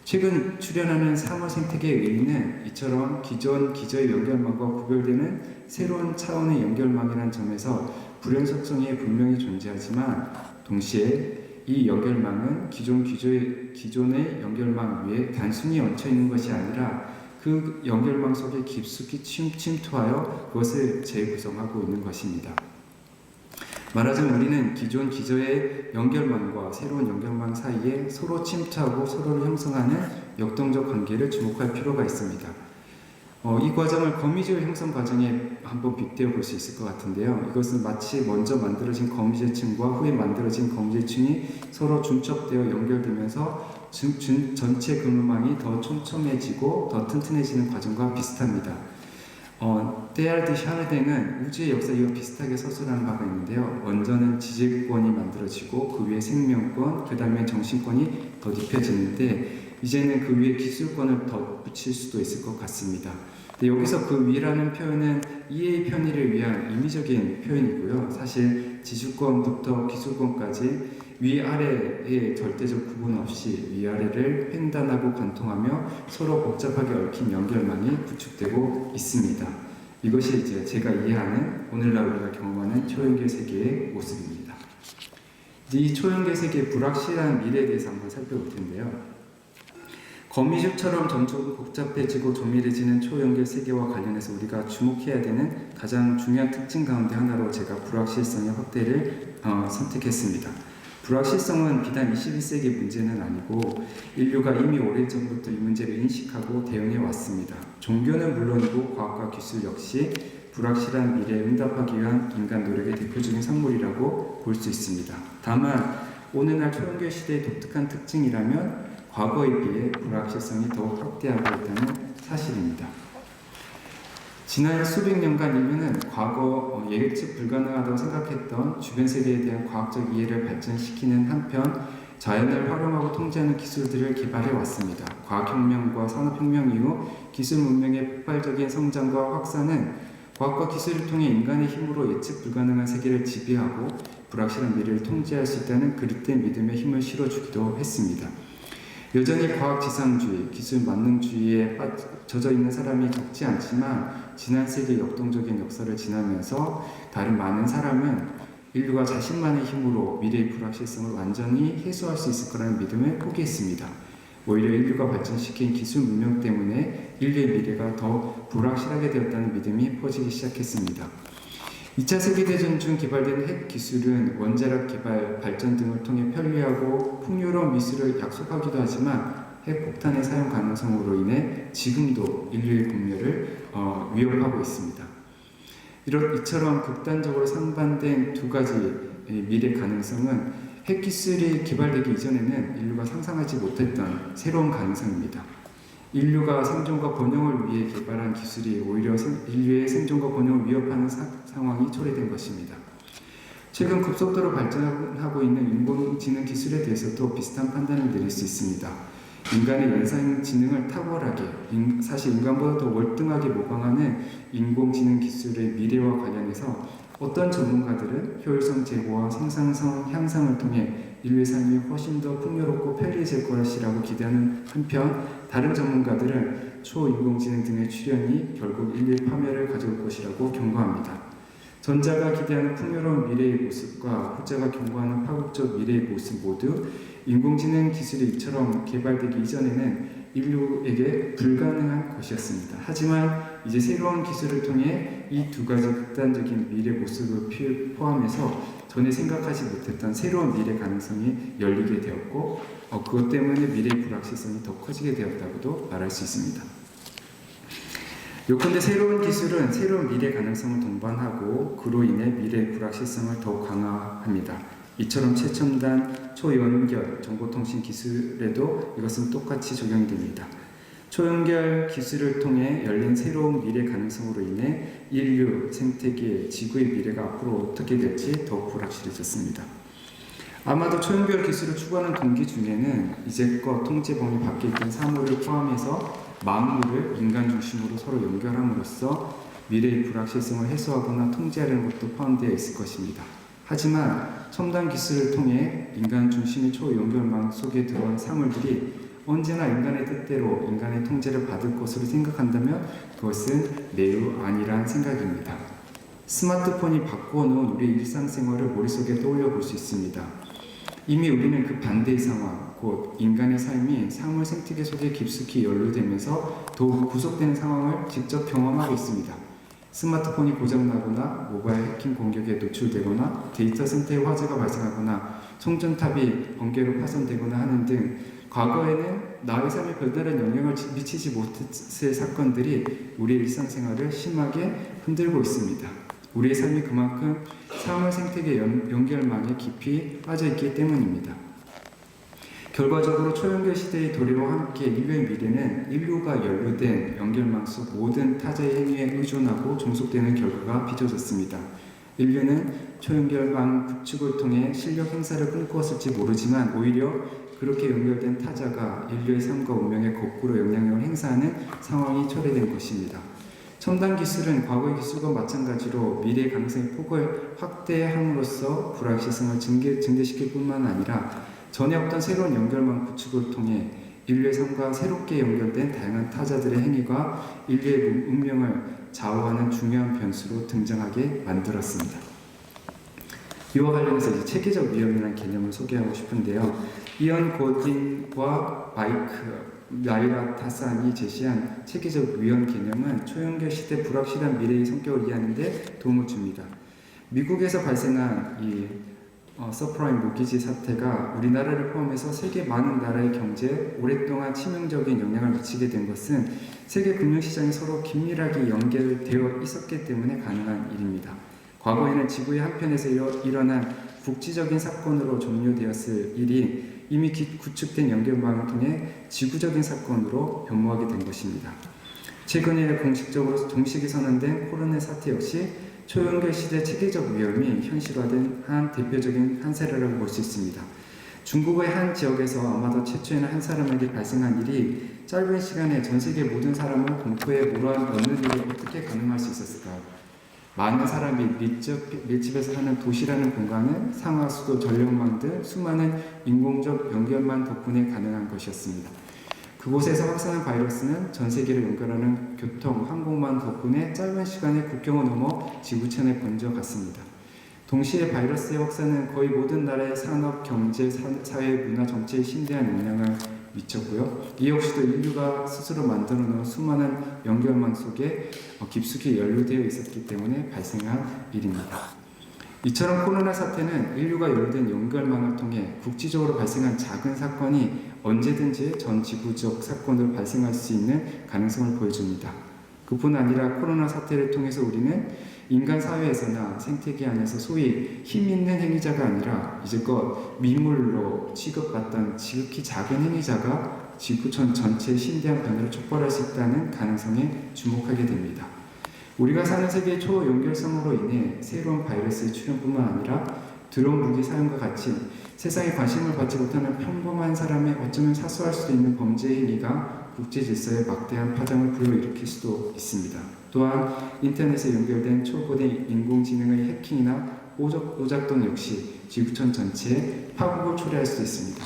최근 출현하는 상호 생태계의 의미는 이처럼 기존 기저의 연결망과 구별되는 새로운 차원의 연결망이라는 점에서 불연속성이 분명히 존재하지만 동시에 이 연결망은 기존의 연결망 위에 단순히 얹혀 있는 것이 아니라 그 연결망 속에 깊숙이 침투하여 그것을 재구성하고 있는 것입니다. 말하자면 우리는 기존 기저의 연결망과 새로운 연결망 사이에 서로 침투하고 서로를 형성하는 역동적 관계를 주목할 필요가 있습니다. 이 과정을 거미줄 형성 과정에 한번 빗대어 볼 수 있을 것 같은데요. 이것은 마치 먼저 만들어진 거미줄층과 후에 만들어진 거미줄층이 서로 중첩되어 연결되면서 전체 그물망이 더 촘촘해지고 더 튼튼해지는 과정과 비슷합니다. 테일드 샤르댕은 우주의 역사에 이와 비슷하게 서술하는 바가 있는데요. 먼저는 지질권이 만들어지고 그 위에 생명권, 그 다음에 정신권이 덧입혀지는데 이제는 그 위에 기술권을 덧붙일 수도 있을 것 같습니다. 여기서 그 위라는 표현은 이해의 편의를 위한 임의적인 표현이고요. 사실 지주권부터 기술권까지 위아래의 절대적 구분 없이 위아래를 횡단하고 관통하며 서로 복잡하게 얽힌 연결망이 구축되고 있습니다. 이것이 이제 제가 이해하는 오늘날 우리가 경험하는 초연결 세계의 모습입니다. 이 초연결 세계의 불확실한 미래에 대해서 한번 살펴볼 텐데요. 거미줄처럼 점점 복잡해지고 조밀해지는 초연결 세계와 관련해서 우리가 주목해야 되는 가장 중요한 특징 가운데 하나로 제가 불확실성의 확대를 선택했습니다. 불확실성은 비단 21세기 문제는 아니고 인류가 이미 오래전부터 이 문제를 인식하고 대응해 왔습니다. 종교는 물론이고 과학과 기술 역시 불확실한 미래에 응답하기 위한 인간 노력의 대표적인 산물이라고 볼 수 있습니다. 다만 오늘날 초연결 시대의 독특한 특징이라면 과거에 비해 불확실성이 더욱 확대하고 있다는 사실입니다. 지난 수백 년간 인류는 과거 예측 불가능하다고 생각했던 주변 세계에 대한 과학적 이해를 발전시키는 한편 자연을 활용하고 통제하는 기술들을 개발해 왔습니다. 과학혁명과 산업혁명 이후 기술 문명의 폭발적인 성장과 확산은 과학과 기술을 통해 인간의 힘으로 예측 불가능한 세계를 지배하고 불확실한 미래를 통제할 수 있다는 그릇된 믿음의 힘을 실어주기도 했습니다. 여전히 과학지상주의, 기술 만능주의에 젖어 있는 사람이 적지 않지만 지난 세기 역동적인 역사를 지나면서 다른 많은 사람은 인류가 자신만의 힘으로 미래의 불확실성을 완전히 해소할 수 있을 거라는 믿음을 포기했습니다. 오히려 인류가 발전시킨 기술 문명 때문에 인류의 미래가 더 불확실하게 되었다는 믿음이 퍼지기 시작했습니다. 2차 세계대전 중 개발된 핵 기술은 원자력 개발, 발전 등을 통해 편리하고 풍요로운 미술을 약속하기도 하지만 핵폭탄의 사용 가능성으로 인해 지금도 인류의 분멸을 위협하고 있습니다. 이처럼 극단적으로 상반된 두 가지 미래 가능성은 핵 기술이 개발되기 이전에는 인류가 상상하지 못했던 새로운 가능성입니다. 인류가 생존과 번영을 위해 개발한 기술이 오히려 인류의 생존과 번영을 위협하는 상황이 초래된 것입니다. 최근 급속도로 발전하고 있는 인공지능 기술에 대해서도 비슷한 판단을 내릴 수 있습니다. 인간의 연상 지능을 탁월하게, 사실 인간보다 더 월등하게 모방하는 인공지능 기술의 미래와 관련해서 어떤 전문가들은 효율성 제고와 생산성 향상을 통해 인류의 삶이 훨씬 더 풍요롭고 편리해질 것이라고 기대하는 한편 다른 전문가들은 초인공지능 등의 출현이 결국 인류의 파멸을 가져올 것이라고 경고합니다. 전자가 기대하는 풍요로운 미래의 모습과 후자가 경고하는 파국적 미래의 모습 모두 인공지능 기술이 이처럼 개발되기 이전에는 인류에게 불가능한 것이었습니다. 하지만 이제 새로운 기술을 통해 이 두 가지 극단적인 미래 모습을 포함해서 전에 생각하지 못했던 새로운 미래 가능성이 열리게 되었고 그것 때문에 미래의 불확실성이 더 커지게 되었다고도 말할 수 있습니다. 요컨대 새로운 기술은 새로운 미래 가능성을 동반하고 그로 인해 미래의 불확실성을 더욱 강화합니다. 이처럼 최첨단 초연결 정보통신 기술에도 이것은 똑같이 적용이 됩니다. 초연결 기술을 통해 열린 새로운 미래 가능성으로 인해 인류, 생태계, 지구의 미래가 앞으로 어떻게 될지 더욱 불확실해졌습니다. 아마도 초연결 기술을 추구하는 동기 중에는 이제껏 통제 범위 밖에 있던 사물을 포함해서 만물을 인간 중심으로 서로 연결함으로써 미래의 불확실성을 해소하거나 통제하려는 것도 포함되어 있을 것입니다. 하지만 첨단 기술을 통해 인간 중심의 초연결망 속에 들어온 사물들이 언제나 인간의 뜻대로 인간의 통제를 받을 것으로 생각한다면 그것은 매우 아니란 생각입니다. 스마트폰이 바꿔놓은 우리의 일상생활을 머릿속에 떠올려 볼 수 있습니다. 이미 우리는 그 반대의 상황, 곧 인간의 삶이 사물 생태계 속에 깊숙이 연루되면서 더욱 구속되는 상황을 직접 경험하고 있습니다. 스마트폰이 고장나거나 모바일 해킹 공격에 노출되거나 데이터 센터에 화재가 발생하거나 송전탑이 번개로 파손되거나 하는 등 과거에는 나의 삶에 별다른 영향을 미치지 못했을 사건들이 우리의 일상생활을 심하게 흔들고 있습니다. 우리의 삶이 그만큼 사물 생태계 연결망에 깊이 빠져있기 때문입니다. 결과적으로 초연결 시대의 도래와 함께 인류의 미래는 인류가 연루된 연결망 속 모든 타자의 행위에 의존하고 종속되는 결과가 빚어졌습니다. 인류는 초연결망 구축을 통해 실력 행사를 꿈꾸었을지 모르지만 오히려 그렇게 연결된 타자가 인류의 삶과 운명에 거꾸로 영향력을 행사하는 상황이 초래된 것입니다. 첨단 기술은 과거의 기술과 마찬가지로 미래의 가능성의 폭을 확대함으로써 불확실성을 증대시킬 뿐만 아니라 전에 없던 새로운 연결망 구축을 통해 인류의 삶과 새롭게 연결된 다양한 타자들의 행위가 인류의 운명을 좌우하는 중요한 변수로 등장하게 만들었습니다. 이와 관련해서 이제 체계적 위험이라는 개념을 소개하고 싶은데요. 이언 고딘과 나이라 타산이 제시한 체계적 위험 개념은 초연결 시대 불확실한 미래의 성격을 이해하는 데 도움을 줍니다. 미국에서 발생한 이 서프라임 모기지 사태가 우리나라를 포함해서 세계 많은 나라의 경제에 오랫동안 치명적인 영향을 미치게 된 것은 세계 금융시장이 서로 긴밀하게 연결되어 있었기 때문에 가능한 일입니다. 과거에는 지구의 한편에서 일어난 국지적인 사건으로 종료되었을 일이 이미 구축된 연결망을 통해 지구적인 사건으로 변모하게 된 것입니다. 최근에 공식적으로 정식이 선언된 코로나 사태 역시 초연결 시대 체계적 위험이 현실화된 한 대표적인 한 사례라고 볼 수 있습니다. 중국의 한 지역에서 아마도 최초에는 한 사람에게 발생한 일이 짧은 시간에 전 세계 모든 사람을 공포에 몰아넣는 일이 어떻게 가능할 수 있었을까요? 많은 사람이 밀집해서 사는 도시라는 공간은 상하, 수도, 전력망 등 수많은 인공적 연결망 덕분에 가능한 것이었습니다. 그곳에서 확산한 바이러스는 전 세계를 연결하는 교통, 항공망 덕분에 짧은 시간에 국경을 넘어 지구촌에 번져갔습니다. 동시에 바이러스의 확산은 거의 모든 나라의 산업, 경제, 사회, 문화 정치에 심대한 영향을 미쳤고요. 이 역시도 인류가 스스로 만들어 놓은 수많은 연결망 속에 깊숙이 연루되어 있었기 때문에 발생한 일입니다. 이처럼 코로나 사태는 인류가 연루된 연결망을 통해 국지적으로 발생한 작은 사건이 언제든지 전 지구적 사건으로 발생할 수 있는 가능성을 보여줍니다. 그뿐 아니라 코로나 사태를 통해서 우리는 인간 사회에서나 생태계 안에서 소위 힘 있는 행위자가 아니라 이제껏 미물로 취급받던 지극히 작은 행위자가 지구촌 전체의 심대한 변화를 촉발할 수 있다는 가능성에 주목하게 됩니다. 우리가 사는 세계의 초연결성으로 인해 새로운 바이러스의 출현뿐만 아니라 드론 무기 사용과 같이 세상에 관심을 받지 못하는 평범한 사람의 어쩌면 사소할 수도 있는 범죄 행위가 국제 질서에 막대한 파장을 불러일으킬 수도 있습니다. 또한 인터넷에 연결된 초고대 인공지능의 해킹이나 오작동 역시 지구촌 전체에 파국을 초래할 수도 있습니다.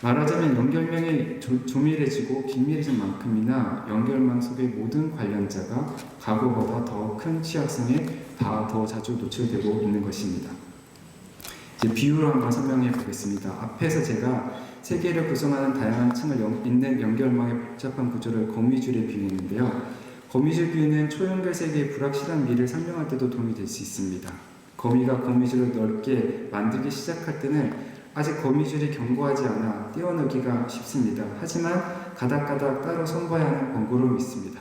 말하자면 연결망이 조밀해지고 긴밀해진 만큼이나 연결망 속의 모든 관련자가 과거보다 더 큰 취약성에 더 자주 노출되고 있는 것입니다. 이제 비유로 한번 설명해 보겠습니다. 앞에서 제가 세계를 구성하는 다양한 층을 잇는 연결망의 복잡한 구조를 거미줄에 비유했는데요. 거미줄 비유는 초연결 세계의 불확실한 미래를 설명할 때도 도움이 될 수 있습니다. 거미가 거미줄을 넓게 만들기 시작할 때는 아직 거미줄이 견고하지 않아 떼어넣기가 쉽습니다. 하지만 가닥가닥 따로 손봐야 하는 번거로움이 있습니다.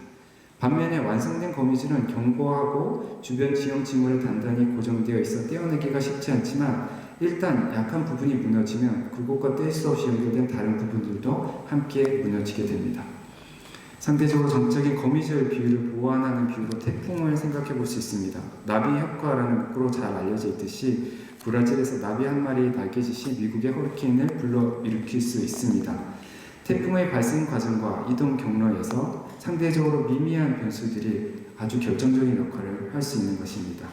반면에 완성된 거미줄은 견고하고 주변 지형 지물에 단단히 고정되어 있어 떼어내기가 쉽지 않지만 일단 약한 부분이 무너지면 그곳과 뗄 수 없이 연결된 다른 부분들도 함께 무너지게 됩니다. 상대적으로 정적인 거미줄 비유를 보완하는 비유로 태풍을 생각해 볼 수 있습니다. 나비 효과라는 문구로 잘 알려져 있듯이 브라질에서 나비 한 마리의 날개짓이 미국의 허리케인을 불러일으킬 수 있습니다. 태풍의 발생 과정과 이동 경로에서 상대적으로 미미한 변수들이 아주 결정적인 역할을 할 수 있는 것입니다.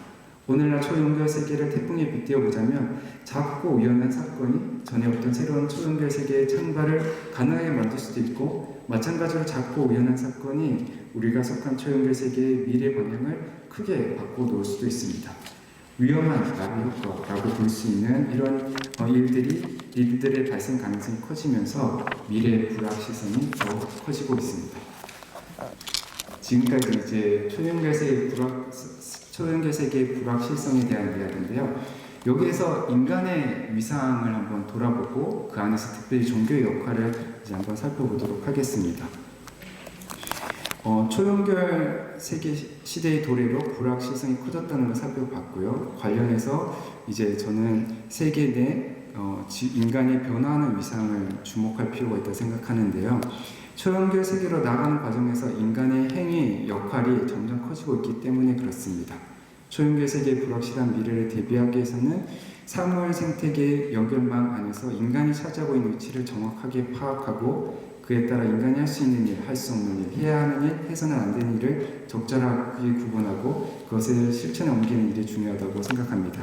오늘날 초연결 세계를 태풍에 빗대어 보자면 작고 우연한 사건이 전에 없던 새로운 초연결 세계의 창발을 가능하게 만들 수도 있고 마찬가지로 작고 우연한 사건이 우리가 속한 초연결 세계의 미래 방향을 크게 바꿔놓을 수도 있습니다. 위험한 나비 효과라고 볼 수 있는 이런 일들의 발생 가능성이 커지면서 미래의 불확실성이 더욱 커지고 있습니다. 지금까지 이제 초연결 세계의 불확실성에 대한 이야기인데요. 여기에서 인간의 위상을 한번 돌아보고 그 안에서 특별히 종교의 역할을 이제 한번 살펴보도록 하겠습니다. 초연결 세계 시대의 도래로 불확실성이 커졌다는 걸 살펴봤고요. 관련해서 이제 저는 세계 내 인간의 변화하는 위상을 주목할 필요가 있다고 생각하는데요. 초연결 세계로 나가는 과정에서 인간의 행위, 역할이 점점 커지고 있기 때문에 그렇습니다. 초연결 세계의 불확실한 미래를 대비하기 위해서는 사물 생태계 연결망 안에서 인간이 차지하고 있는 위치를 정확하게 파악하고 그에 따라 인간이 할 수 있는 일, 할 수 없는 일, 해야 하는 일, 해서는 안 되는 일을 적절하게 구분하고 그것을 실천에 옮기는 일이 중요하다고 생각합니다.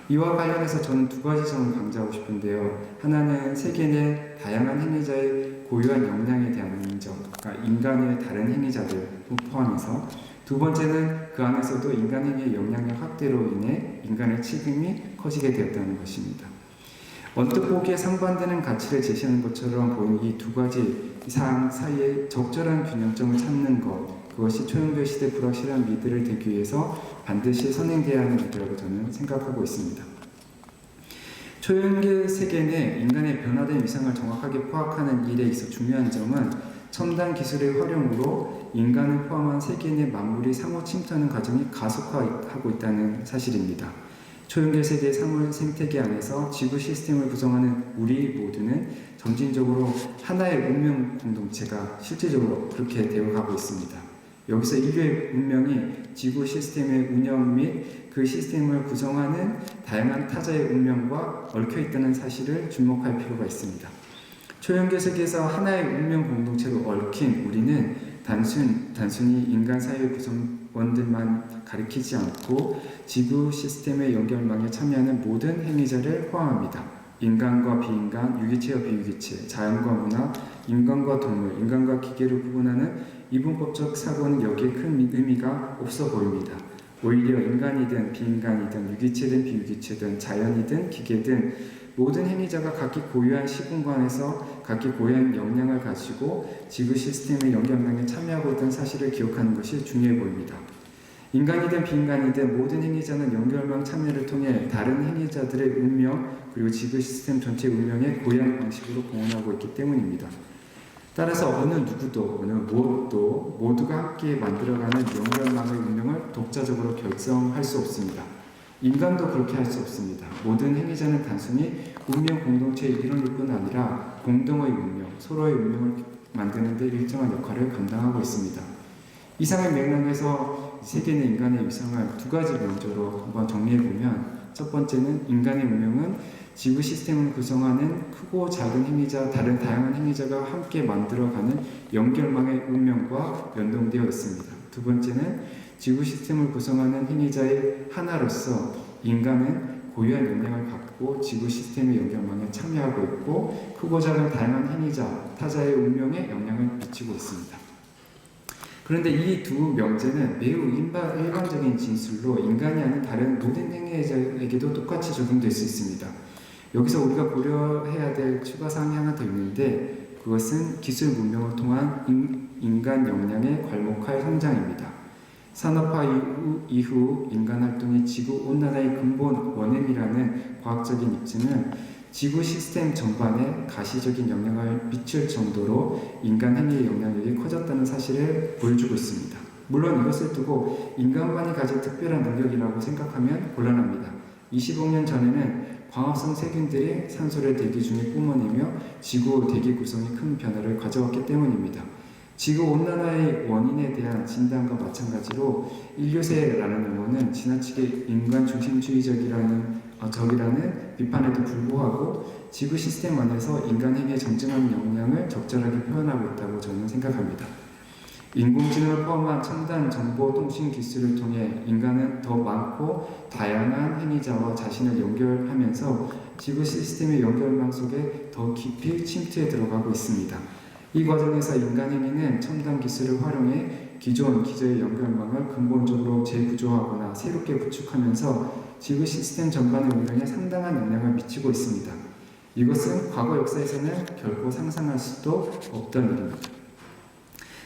이와 관련해서 저는 두 가지 점을 강조하고 싶은데요. 하나는 세계 내 다양한 행위자의 고유한 역량에 대한 인정, 그러니까 인간의 다른 행위자들 포함해서 두 번째는 그 안에서도 인간 행위의 역량의 확대로 인해 인간의 책임이 커지게 되었다는 것입니다. 언뜻 보기에 상반되는 가치를 제시하는 것처럼 보이는 이 두 가지 사항 사이에 적절한 균형점을 찾는 것, 그것이 초연결 시대 불확실한 미드를 되기 위해서 반드시 선행돼야 하는 일이라고 저는 생각하고 있습니다. 초연결 세계 내 인간의 변화된 위상을 정확하게 파악하는 일에 있어 중요한 점은 첨단 기술의 활용으로 인간을 포함한 세계 내 만물이 상호 침투하는 과정이 가속화하고 있다는 사실입니다. 초연결 세계의 사물 생태계 안에서 지구 시스템을 구성하는 우리 모두는 점진적으로 하나의 운명 공동체가 실질적으로 그렇게 되어가고 있습니다. 여기서 인류의 운명이 지구 시스템의 운영 및 그 시스템을 구성하는 다양한 타자의 운명과 얽혀있다는 사실을 주목할 필요가 있습니다. 초연결 세계에서 하나의 운명 공동체로 얽힌 우리는 단순히 인간 사회의 구성원들만 가리키지 않고 지구 시스템의 연결망에 참여하는 모든 행위자를 포함합니다. 인간과 비인간, 유기체와 비유기체, 자연과 문화, 인간과 동물, 인간과 기계를 구분하는 이분법적 사고는 여기에 큰 의미가 없어 보입니다. 오히려 인간이든 비인간이든 유기체든 비유기체든 자연이든 기계든 모든 행위자가 각기 고유한 시공간에서 각기 고유한 역량을 가지고 지구 시스템의 연결망에 참여하고 있다는 사실을 기억하는 것이 중요해 보입니다. 인간이든 비인간이든 모든 행위자는 연결망 참여를 통해 다른 행위자들의 운명 그리고 지구 시스템 전체의 운명에 고유한 방식으로 공헌하고 있기 때문입니다. 따라서 어느 누구도 어느 무엇도 모두가 함께 만들어가는 연결망의 운명을 독자적으로 결정할 수 없습니다. 인간도 그렇게 할 수 없습니다. 모든 행위자는 단순히 운명 공동체의 일원일 뿐 아니라 공동의 운명, 서로의 운명을 만드는 데 일정한 역할을 감당하고 있습니다. 이상의 맥락에서 세계 내 인간의 위상을 두 가지 명제로 한번 정리해보면 첫 번째는 인간의 운명은 지구 시스템을 구성하는 크고 작은 행위자, 다른 다양한 행위자가 함께 만들어가는 연결망의 운명과 연동되어 있습니다. 두 번째는 지구 시스템을 구성하는 행위자의 하나로서 인간은 고유한 역량을 갖고 지구 시스템의 연결망에 참여하고 있고 크고 작은 다양한 행위자, 타자의 운명에 영향을 미치고 있습니다. 그런데 이 두 명제는 매우 일반적인 진술로 인간이 아닌 다른 모든 행위자에게도 똑같이 적용될 수 있습니다. 여기서 우리가 고려해야 될 추가 사항이 하나 더 있는데 그것은 기술 문명을 통한 인간 역량의 괄목할 성장입니다. 산업화 이후 인간 활동이 지구 온난화의 근본 원인이라는 과학적인 입증은 지구 시스템 전반에 가시적인 영향을 미칠 정도로 인간 행위의 영향력이 커졌다는 사실을 보여주고 있습니다. 물론 이것을 두고 인간만이 가진 특별한 능력이라고 생각하면 곤란합니다. 25년 전에는 광합성 세균들이 산소를 대기 중에 뿜어내며 지구 대기 구성에 큰 변화를 가져왔기 때문입니다. 지구 온난화의 원인에 대한 진단과 마찬가지로 인류세라는 용어는 지나치게 인간 중심주의적이라는 비판에도 불구하고 지구 시스템 안에서 인간 행위의 정증한 역량을 적절하게 표현하고 있다고 저는 생각합니다. 인공지능을 포함한 첨단 정보통신 기술을 통해 인간은 더 많고 다양한 행위자와 자신을 연결하면서 지구 시스템의 연결망 속에 더 깊이 침투해 들어가고 있습니다. 이 과정에서 인간 행위는 첨단 기술을 활용해 기존 기저의 연결망을 근본적으로 재구조하거나 새롭게 구축하면서 지구 시스템 전반의 운영에 상당한 영향을 미치고 있습니다. 이것은 과거 역사에서는 결코 상상할 수도 없던 일입니다.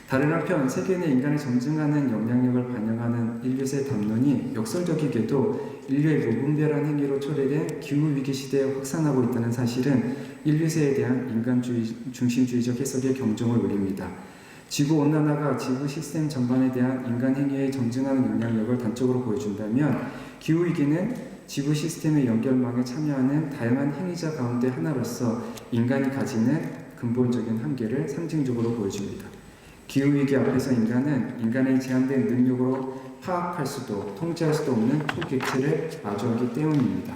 다른 한편 세계 내 인간이 점증하는 영향력을 반영하는 인류세 담론이 역설적이게도 인류의 무분별한 행위로 초래된 기후위기 시대에 확산하고 있다는 사실은 인류세에 대한 인간 중심주의적 해석에 경종을 울립니다. 지구온난화가 지구 시스템 전반에 대한 인간 행위에 점증하는 영향력을 단적으로 보여준다면 기후위기는 지구 시스템의 연결망에 참여하는 다양한 행위자 가운데 하나로서 인간이 가지는 근본적인 한계를 상징적으로 보여줍니다. 기후위기 앞에서 인간은 인간의 제한된 능력으로 파악할 수도 통제할 수도 없는 초객체를 마주하기 때문입니다.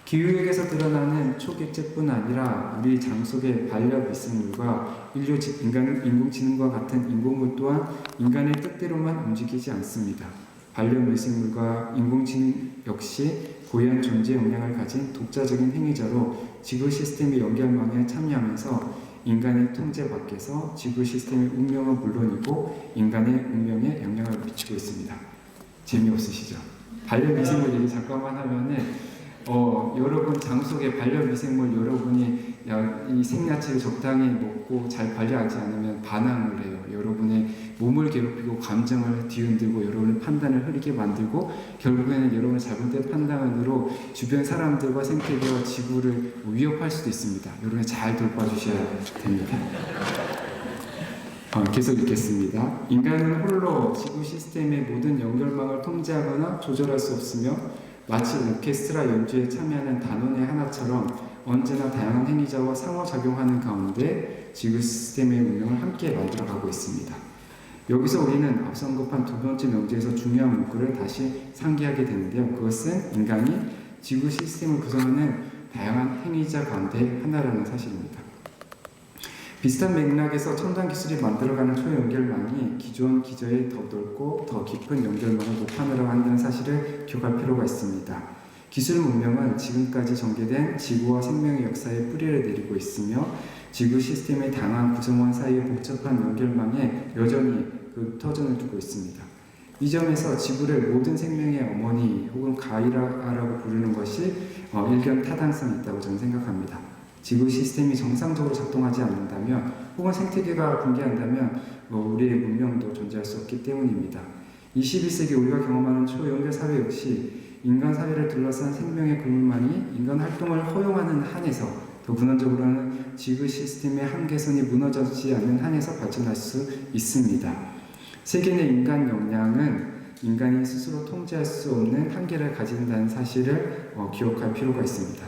기후위기에서 드러나는 초객체뿐 아니라 우리 장 속의 반려 미생물과 인공지능과 같은 인공물 또한 인간의 뜻대로만 움직이지 않습니다. 반려 미생물과 인공지능 역시 고유한 존재 역량을 가진 독자적인 행위자로 지구 시스템의 연결망에 참여하면서 인간의 통제 밖에서 지구 시스템의 운명은 물론이고 인간의 운명에 영향을 미치고 있습니다. 재미없으시죠? 반려 미생물 얘기 잠깐만 하면은 여러분 장속의 반려미생물 여러분이 이 생야채를 적당히 먹고 잘 관리하지 않으면 반항을 해요. 여러분의 몸을 괴롭히고 감정을 뒤흔들고 여러분의 판단을 흐리게 만들고 결국에는 여러분의 잘못된 판단으로 주변 사람들과 생태계와 지구를 위협할 수도 있습니다. 여러분이 잘 돌봐주셔야 됩니다. 계속 읽겠습니다. 인간은 홀로 지구 시스템의 모든 연결망을 통제하거나 조절할 수 없으며 마치 오케스트라 연주에 참여하는 단원의 하나처럼 언제나 다양한 행위자와 상호작용하는 가운데 지구 시스템의 운명을 함께 만들어가고 있습니다. 여기서 우리는 앞서 언급한 두 번째 명제에서 중요한 문구를 다시 상기하게 되는데요. 그것은 인간이 지구 시스템을 구성하는 다양한 행위자 가운데 하나라는 사실입니다. 비슷한 맥락에서 첨단 기술이 만들어가는 초연결망이 기존 기저에 더 넓고 더 깊은 연결망을 목판으로 한다는 사실을 기억할 필요가 있습니다. 기술 문명은 지금까지 전개된 지구와 생명의 역사에 뿌리를 내리고 있으며 지구 시스템의 다양한 구성원 사이의 복잡한 연결망에 여전히 터전을 두고 있습니다. 이 점에서 지구를 모든 생명의 어머니 혹은 가이라라고 부르는 것이 일견 타당성이 있다고 저는 생각합니다. 지구 시스템이 정상적으로 작동하지 않는다면 혹은 생태계가 붕괴한다면 우리의 문명도 존재할 수 없기 때문입니다. 21세기 우리가 경험하는 초연결 사회 역시 인간 사회를 둘러싼 생명의 그물망이 인간 활동을 허용하는 한에서 더 근원적으로는 지구 시스템의 한계선이 무너지지 않는 한에서 발전할 수 있습니다. 세계 내 인간 역량은 인간이 스스로 통제할 수 없는 한계를 가진다는 사실을 기억할 필요가 있습니다.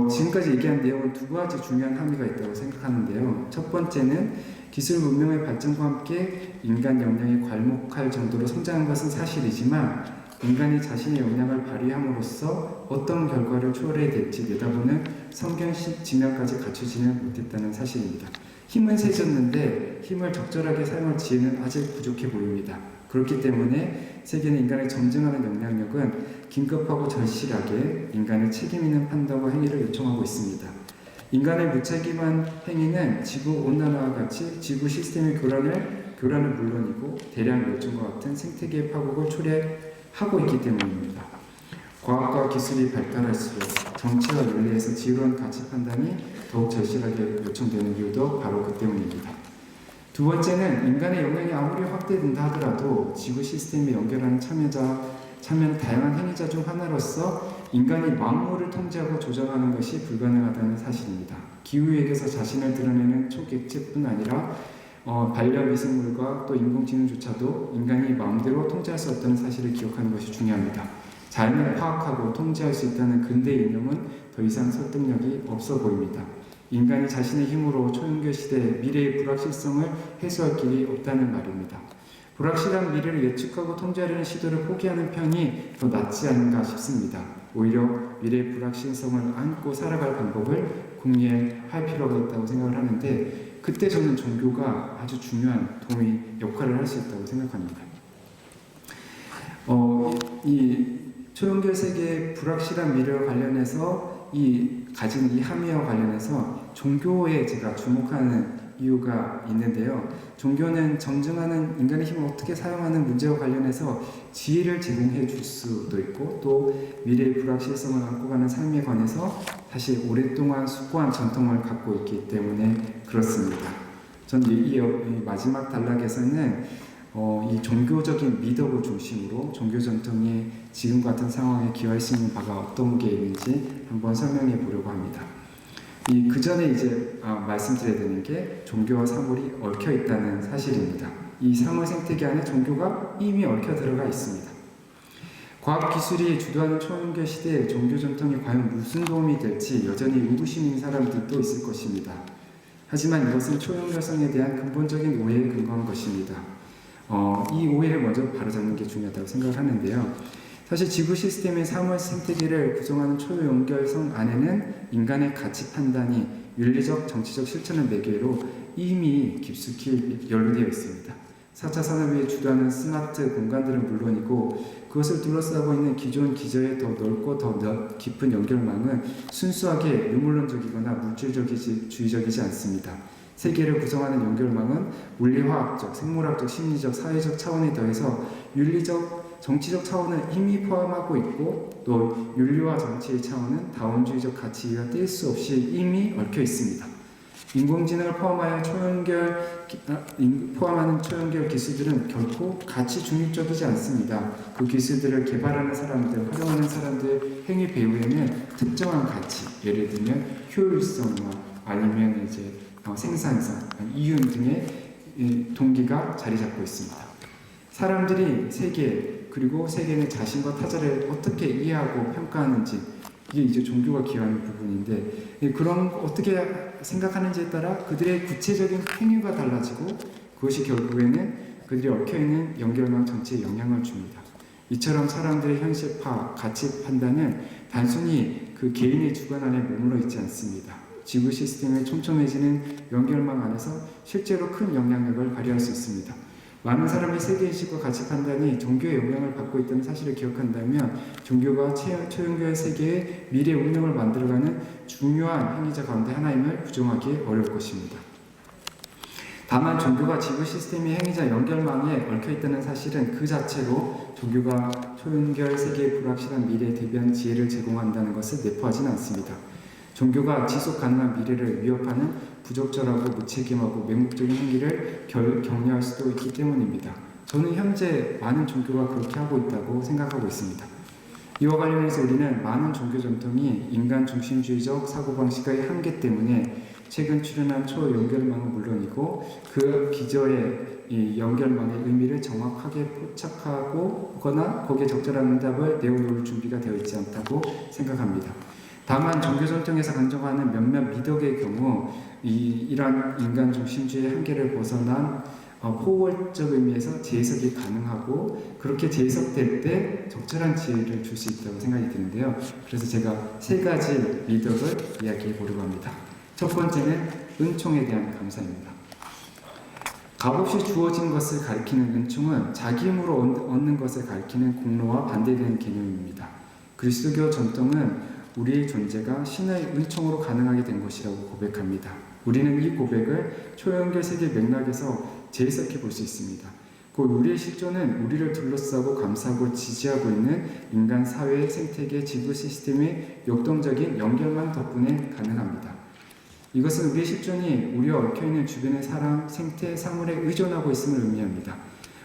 지금까지 얘기한 내용은 두 가지 중요한 함의가 있다고 생각하는데요. 첫 번째는 기술 문명의 발전과 함께 인간 역량이 괄목할 정도로 성장한 것은 사실이지만 인간이 자신의 역량을 발휘함으로써 어떤 결과를 초래될지 내다보는 성경식 지명까지 갖추지는 못했다는 사실입니다. 힘은 세졌는데 힘을 적절하게 사용할 지혜는 아직 부족해 보입니다. 그렇기 때문에 세계는 인간을 점증하는 영향력은 긴급하고 절실하게 인간의 책임 있는 판단과 행위를 요청하고 있습니다. 인간의 무책임한 행위는 지구 온난화와 같이 지구 시스템의 교란을 물론이고 대량 멸종과 같은 생태계의 파국을 초래하고 있기 때문입니다. 과학과 기술이 발달할수록 정치와 윤리에서 지혜로운 가치 판단이 더욱 절실하게 요청되는 이유도 바로 그 때문입니다. 두 번째는 인간의 역량이 아무리 확대된다 하더라도 지구 시스템에 연결하는 참여는 다양한 행위자 중 하나로서 인간이 만물을 통제하고 조정하는 것이 불가능하다는 사실입니다. 기후위기에서 자신을 드러내는 초객체뿐 아니라 반려미생물과 또 인공지능조차도 인간이 마음대로 통제할 수 없다는 사실을 기억하는 것이 중요합니다. 자연을 파악하고 통제할 수 있다는 근대의 이념은 더 이상 설득력이 없어 보입니다. 인간이 자신의 힘으로 초연결 시대의 미래의 불확실성을 해소할 길이 없다는 말입니다. 불확실한 미래를 예측하고 통제하려는 시도를 포기하는 편이 더 낫지 않은가 싶습니다. 오히려 미래의 불확실성을 안고 살아갈 방법을 궁리할 필요가 있다고 생각을 하는데 그때 저는 종교가 아주 중요한 도움의 역할을 할 수 있다고 생각합니다. 이 초연결 세계의 불확실한 미래와 관련해서 가진 이 함의와 관련해서 종교에 제가 주목하는 이유가 있는데요. 종교는 점증하는 인간의 힘을 어떻게 사용하는 문제와 관련해서 지혜를 제공해 줄 수도 있고 또 미래의 불확실성을 안고 가는 삶에 관해서 사실 오랫동안 숙고한 전통을 갖고 있기 때문에 그렇습니다. 전 이 마지막 단락에서는 이 종교적인 미덕을 중심으로 종교 전통이 지금 같은 상황에 기여할 수 있는 바가 어떤 게 있는지 한번 설명해 보려고 합니다. 그 전에 이제 말씀드려야 되는 게 종교와 사물이 얽혀 있다는 사실입니다. 이 사물 생태계 안에 종교가 이미 얽혀 들어가 있습니다. 과학 기술이 주도하는 초연결 시대에 종교 전통이 과연 무슨 도움이 될지 여전히 의구심인 사람들도 있을 것입니다. 하지만 이것은 초연결성에 대한 근본적인 오해에 근거한 것입니다. 이 오해를 먼저 바로잡는 게 중요하다고 생각을 하는데요. 사실 지구 시스템의 사물 생태계를 구성하는 초연결성 안에는 인간의 가치 판단이 윤리적, 정치적 실천을 매개로 이미 깊숙이 연루되어 있습니다. 4차 산업이 주도하는 스마트 공간들은 물론이고 그것을 둘러싸고 있는 기존 기저의 더 넓고 더 깊은 연결망은 순수하게 유물론적이거나 물질주의적이지 않습니다. 세계를 구성하는 연결망은 물리화학적, 생물학적, 심리적, 사회적 차원에 더해서 윤리적 정치적 차원은 이미 포함하고 있고 또 윤리와 정치의 차원은 다원주의적 가치가 뗄 수 없이 이미 얽혀 있습니다. 인공지능을 포함하는 초연결 기술들은 결코 가치 중립적이지 않습니다. 그 기술들을 개발하는 사람들, 활용하는 사람들의 행위 배후에는 특정한 가치, 예를 들면 효율성이나 아니면 이제 생산성, 이윤 등의 동기가 자리 잡고 있습니다. 사람들이 세계 그리고 세계는 자신과 타자를 어떻게 이해하고 평가하는지 이게 이제 종교가 기여하는 부분인데 그런 어떻게 생각하는지에 따라 그들의 구체적인 행위가 달라지고 그것이 결국에는 그들이 얽혀있는 연결망 전체에 영향을 줍니다. 이처럼 사람들의 현실파, 가치 판단은 단순히 그 개인의 주관 안에 머물러 있지 않습니다. 지구 시스템의 촘촘해지는 연결망 안에서 실제로 큰 영향력을 발휘할 수 있습니다. 많은 사람의 세계인식과 가치 판단이 종교의 영향을 받고 있다는 사실을 기억한다면 종교가 초연결 세계의 미래 운명을 만들어가는 중요한 행위자 가운데 하나임을 부정하기 어려울 것입니다. 다만 종교가 지구 시스템의 행위자 연결망에 얽혀있다는 사실은 그 자체로 종교가 초연결 세계의 불확실한 미래에 대비한 지혜를 제공한다는 것을 내포하진 않습니다. 종교가 지속 가능한 미래를 위협하는 부적절하고 무책임하고 맹목적인 행위를 격려할 수도 있기 때문입니다. 저는 현재 많은 종교가 그렇게 하고 있다고 생각하고 있습니다. 이와 관련해서 우리는 많은 종교 전통이 인간 중심주의적 사고방식의 한계 때문에 최근 출현한 초연결망은 물론이고 그 기저의 이 연결망의 의미를 정확하게 포착하거나 거기에 적절한 응답을 내어놓을 준비가 되어 있지 않다고 생각합니다. 다만 종교 전통에서 간주하는 몇몇 미덕의 경우 이러한 인간 중심주의의 한계를 벗어난 포괄적 의미에서 재해석이 가능하고 그렇게 재해석될 때 적절한 지혜를 줄 수 있다고 생각이 드는데요. 그래서 제가 3가지 미덕을 이야기해 보려고 합니다. 첫 번째는 은총에 대한 감사입니다. 값없이 주어진 것을 가리키는 은총은 자기 힘으로 얻는 것을 가리키는 공로와 반대되는 개념입니다. 그리스도교 전통은 우리의 존재가 신의 은총으로 가능하게 된 것이라고 고백합니다. 우리는 이 고백을 초연결 세계 맥락에서 재해석해 볼 수 있습니다. 곧 우리의 실존은 우리를 둘러싸고 감싸고 지지하고 있는 인간 사회 생태계 지구 시스템의 역동적인 연결망 덕분에 가능합니다. 이것은 우리의 실존이 우리와 얽혀있는 주변의 사람, 생태, 사물에 의존하고 있음을 의미합니다.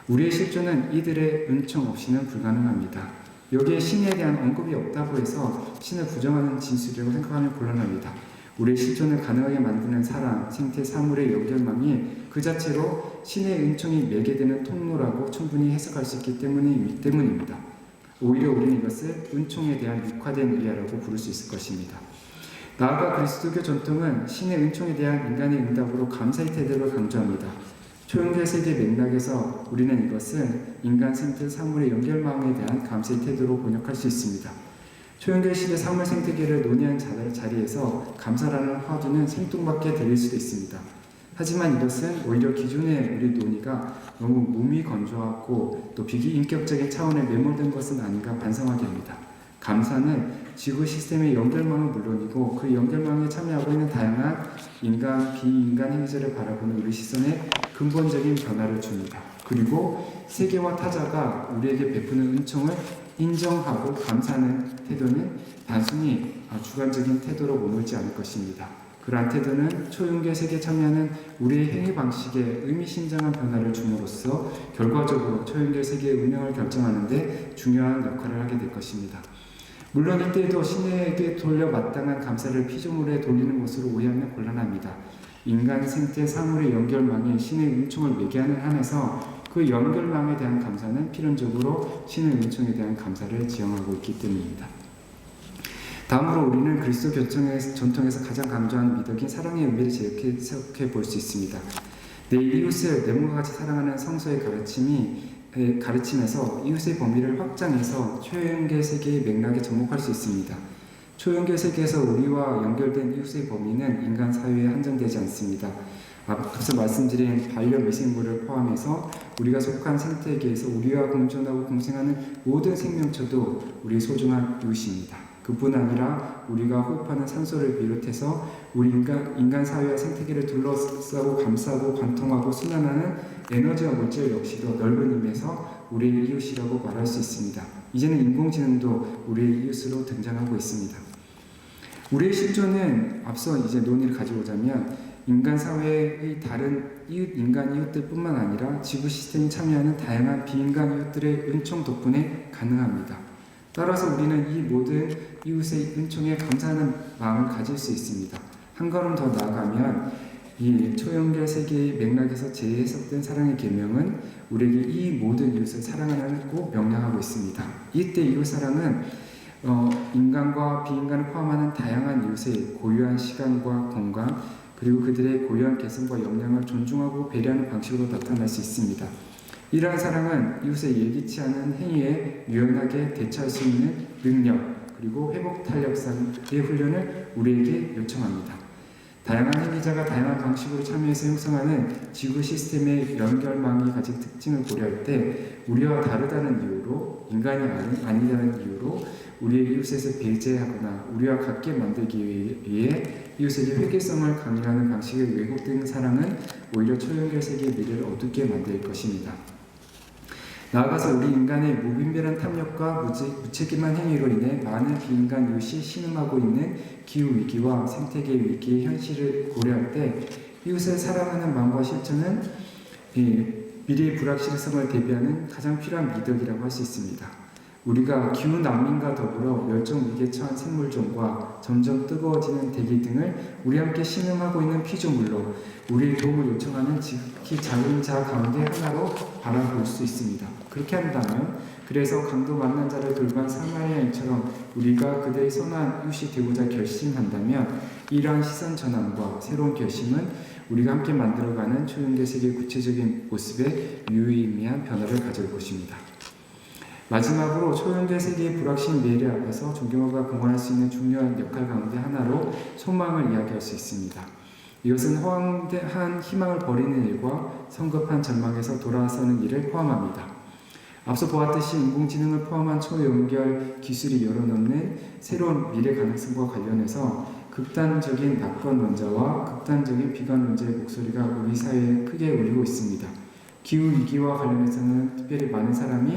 우리의 실존은 이들의 은총 없이는 불가능합니다. 여기에 신에 대한 언급이 없다고 해서 신을 부정하는 진술이라고 생각하면 곤란합니다. 우리의 실존을 가능하게 만드는 사람, 생태, 사물의 연결망이 그 자체로 신의 은총이 매개되는 통로라고 충분히 해석할 수 있기 때문입니다. 오히려 우리는 이것을 은총에 대한 육화된 이해라고 부를 수 있을 것입니다. 나아가 그리스도교 전통은 신의 은총에 대한 인간의 응답으로 감사의 태도를 강조합니다. 초연결 세계 맥락에서 우리는 이것은 인간 생태 사물의 연결망에 대한 감사의 태도로 번역할 수 있습니다. 초연결 시대 사물 생태계를 논의하는 자리에서 감사라는 화두는 생뚱맞게 들릴 수도 있습니다. 하지만 이것은 오히려 기존의 우리 논의가 너무 몸이 건조하고 또 비인격적인 차원에 매몰된 것은 아닌가 반성하게 합니다. 감사는 지구 시스템의 연결망은 물론이고 그 연결망에 참여하고 있는 다양한 인간, 비인간 행위자를 바라보는 우리 시선에 근본적인 변화를 줍니다. 그리고 세계와 타자가 우리에게 베푸는 은총을 인정하고 감사하는 태도는 단순히 주관적인 태도로 머물지 않을 것입니다. 그러한 태도는 초연결 세계에 참여하는 우리의 행위 방식에 의미심장한 변화를 줌으로써 결과적으로 초연결 세계의 운명을 결정하는 데 중요한 역할을 하게 될 것입니다. 물론 이때에도 신에게 돌려 마땅한 감사를 피조물에 돌리는 것으로 오해하면 곤란합니다. 인간 생태 사물의 연결망이 신의 은총을 매개하는 한에서 그 연결망에 대한 감사는 필연적으로 신의 은총에 대한 감사를 지향하고 있기 때문입니다. 다음으로 우리는 그리스도 전통에서 가장 강조하는 미덕인 사랑의 의미를 재해석해 볼 수 있습니다. 내 이웃을 내 몸과 같이 사랑하는 성서의 가르침에서 이웃의 범위를 확장해서 초연결 세계의 맥락에 접목할 수 있습니다. 초연결 세계에서 우리와 연결된 이웃의 범위는 인간 사회에 한정되지 않습니다. 앞서 말씀드린 반려 미생물을 포함해서 우리가 속한 생태계에서 우리와 공존하고 공생하는 모든 생명체도 우리의 소중한 이웃입니다. 그뿐 아니라 우리가 호흡하는 산소를 비롯해서 우리 인간 사회와 생태계를 둘러싸고 감싸고 관통하고 순환하는 에너지와 물질 역시도 넓은 힘에서 우리의 이웃이라고 말할 수 있습니다. 이제는 인공지능도 우리의 이웃으로 등장하고 있습니다. 우리의 실존은 앞서 이제 논의를 가져오자면 인간 사회의 다른 인간 이웃들뿐만 아니라 지구 시스템이 참여하는 다양한 비인간 이웃들의 은총 덕분에 가능합니다. 따라서 우리는 이 모든 이웃의 은총에 감사하는 마음을 가질 수 있습니다. 한 걸음 더 나아가면 이 초연결 세계의 맥락에서 재해석된 사랑의 계명은 우리에게 이 모든 이웃을 사랑하라고 명령하고 있습니다. 이때 이웃 사랑은 인간과 비인간을 포함하는 다양한 이웃의 고유한 시간과 공간 그리고 그들의 고유한 개성과 역량을 존중하고 배려하는 방식으로 나타날 수 있습니다. 이러한 사랑은 이웃의 예기치 않은 행위에 유연하게 대처할 수 있는 능력 그리고 회복 탄력성의 훈련을 우리에게 요청합니다. 다양한 행위자가 다양한 방식으로 참여해서 형성하는 지구 시스템의 연결망이 가진 특징을 고려할 때 우리와 다르다는 이유로 인간이 아니라는 이유로 우리의 이웃에서 배제하거나 우리와 같게 만들기 위해 이웃에게 회개성을 강요하는 방식의 왜곡된 사랑은 오히려 초연결 세계의 미래를 어둡게 만들 것입니다. 나아가서 우리 인간의 무분별한 탐욕과 무책임한 행위로 인해 많은 비인간 이웃이 신음하고 있는 기후위기와 생태계 위기의 현실을 고려할 때 이웃을 사랑하는 마음과 실천은 미래의 불확실성을 대비하는 가장 필요한 미덕이라고 할 수 있습니다. 우리가 기후 난민과 더불어 멸종 위기에 처한 생물종과 점점 뜨거워지는 대기 등을 우리 함께 신음하고 있는 피조물로 우리의 도움을 요청하는 지극히 작은 자 가운데 하나로 바라볼 수 있습니다. 그렇게 한다면 그래서 강도 만난 자를 돌본 사마리아인처럼 우리가 그들의 선한 이웃이 되고자 결심한다면 이러한 시선 전환과 새로운 결심은 우리가 함께 만들어가는 초연결 세계의 구체적인 모습에 유의미한 변화를 가져올 것입니다. 마지막으로 초연결 세계의 불확실 미래 앞에서 종교가 공헌할 수 있는 중요한 역할 가운데 하나로 소망을 이야기할 수 있습니다. 이것은 허황한 희망을 버리는 일과 성급한 절망에서 돌아서는 일을 포함합니다. 앞서 보았듯이 인공지능을 포함한 초연결 기술이 열어놓는 새로운 미래 가능성과 관련해서 극단적인 낙관론자와 극단적인 비관론자의 목소리가 우리 사회에 크게 울리고 있습니다. 기후위기와 관련해서는 특별히 많은 사람이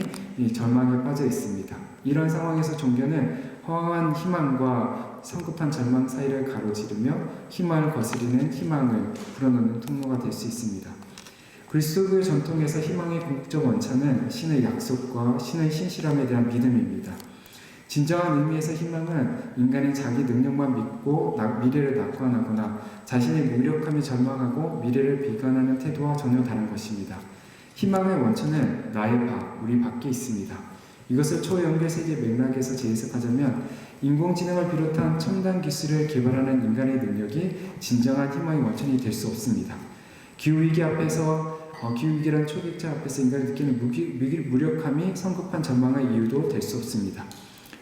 절망에 빠져 있습니다. 이런 상황에서 종교는 허황한 희망과 성급한 절망 사이를 가로지르며 희망을 거스리는 희망을 불어넣는 통로가 될 수 있습니다. 그리스도교의 전통에서 희망의 궁극적 원천은 신의 약속과 신의 신실함에 대한 믿음입니다. 진정한 의미에서 희망은 인간이 자기 능력만 믿고 미래를 낙관하거나 자신의 무력함에 절망하고 미래를 비관하는 태도와 전혀 다른 것입니다. 희망의 원천은 나의 우리 밖에 있습니다. 이것을 초연결 세계 맥락에서 재해석하자면 인공지능을 비롯한 첨단 기술을 개발하는 인간의 능력이 진정한 희망의 원천이 될 수 없습니다. 기후위기란 초객자 앞에서 인간이 느끼는 무력함이 성급한 절망의 이유도 될 수 없습니다.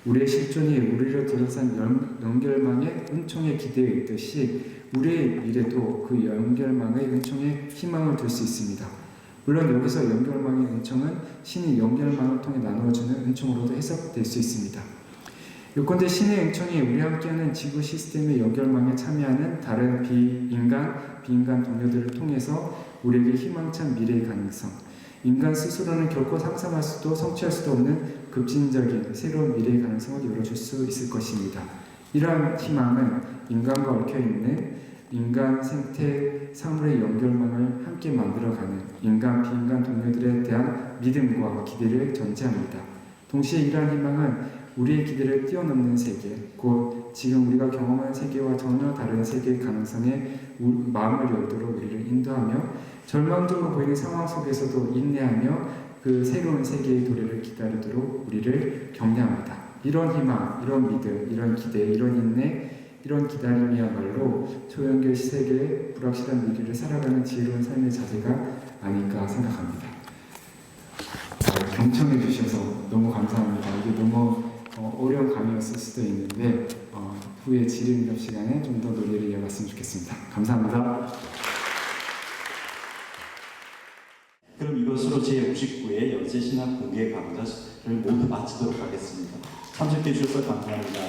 우리의 실존이 우리를 둘러싼 연결망의 은총에 기대어 있듯이 우리의 미래도 그 연결망의 은총에 희망을 둘 수 있습니다. 물론 여기서 연결망의 은총은 신이 연결망을 통해 나누어주는 은총으로도 해석될 수 있습니다. 요컨대 신의 은총이 우리와 함께하는 지구 시스템의 연결망에 참여하는 다른 비인간 동료들을 통해서 우리에게 희망찬 미래의 가능성, 인간 스스로는 결코 상상할 수도 성취할 수도 없는 급진적인 새로운 미래의 가능성을 열어줄 수 있을 것입니다. 이러한 희망은 인간과 얽혀있는 인간 생태 사물의 연결망을 함께 만들어가는 인간 비인간 동료들에 대한 믿음과 기대를 전제합니다. 동시에 이러한 희망은 우리의 기대를 뛰어넘는 세계, 곧 지금 우리가 경험하는 세계와 전혀 다른 세계의 가능성에 마음을 열도록 우리를 인도하며 절망적으로 보이는 상황 속에서도 인내하며 그 새로운 세계의 도래를 기다리도록 우리를 격려합니다. 이런 희망, 이런 믿음, 이런 기대, 이런 인내, 이런 기다림이야말로 초연결 세계의 불확실한 미래를 살아가는 지혜로운 삶의 자세가 아닐까 생각합니다. 경청해 주셔서 너무 감사합니다. 이게 너무 어려운 강의였을 수도 있는데 후에 지름답 시간에 좀 더 논의를 이어갔으면 좋겠습니다. 감사합니다.
그럼 이것으로 제59회 연세신학 공개 강좌를 모두 마치도록 하겠습니다. 참석해 주셔서 감사합니다.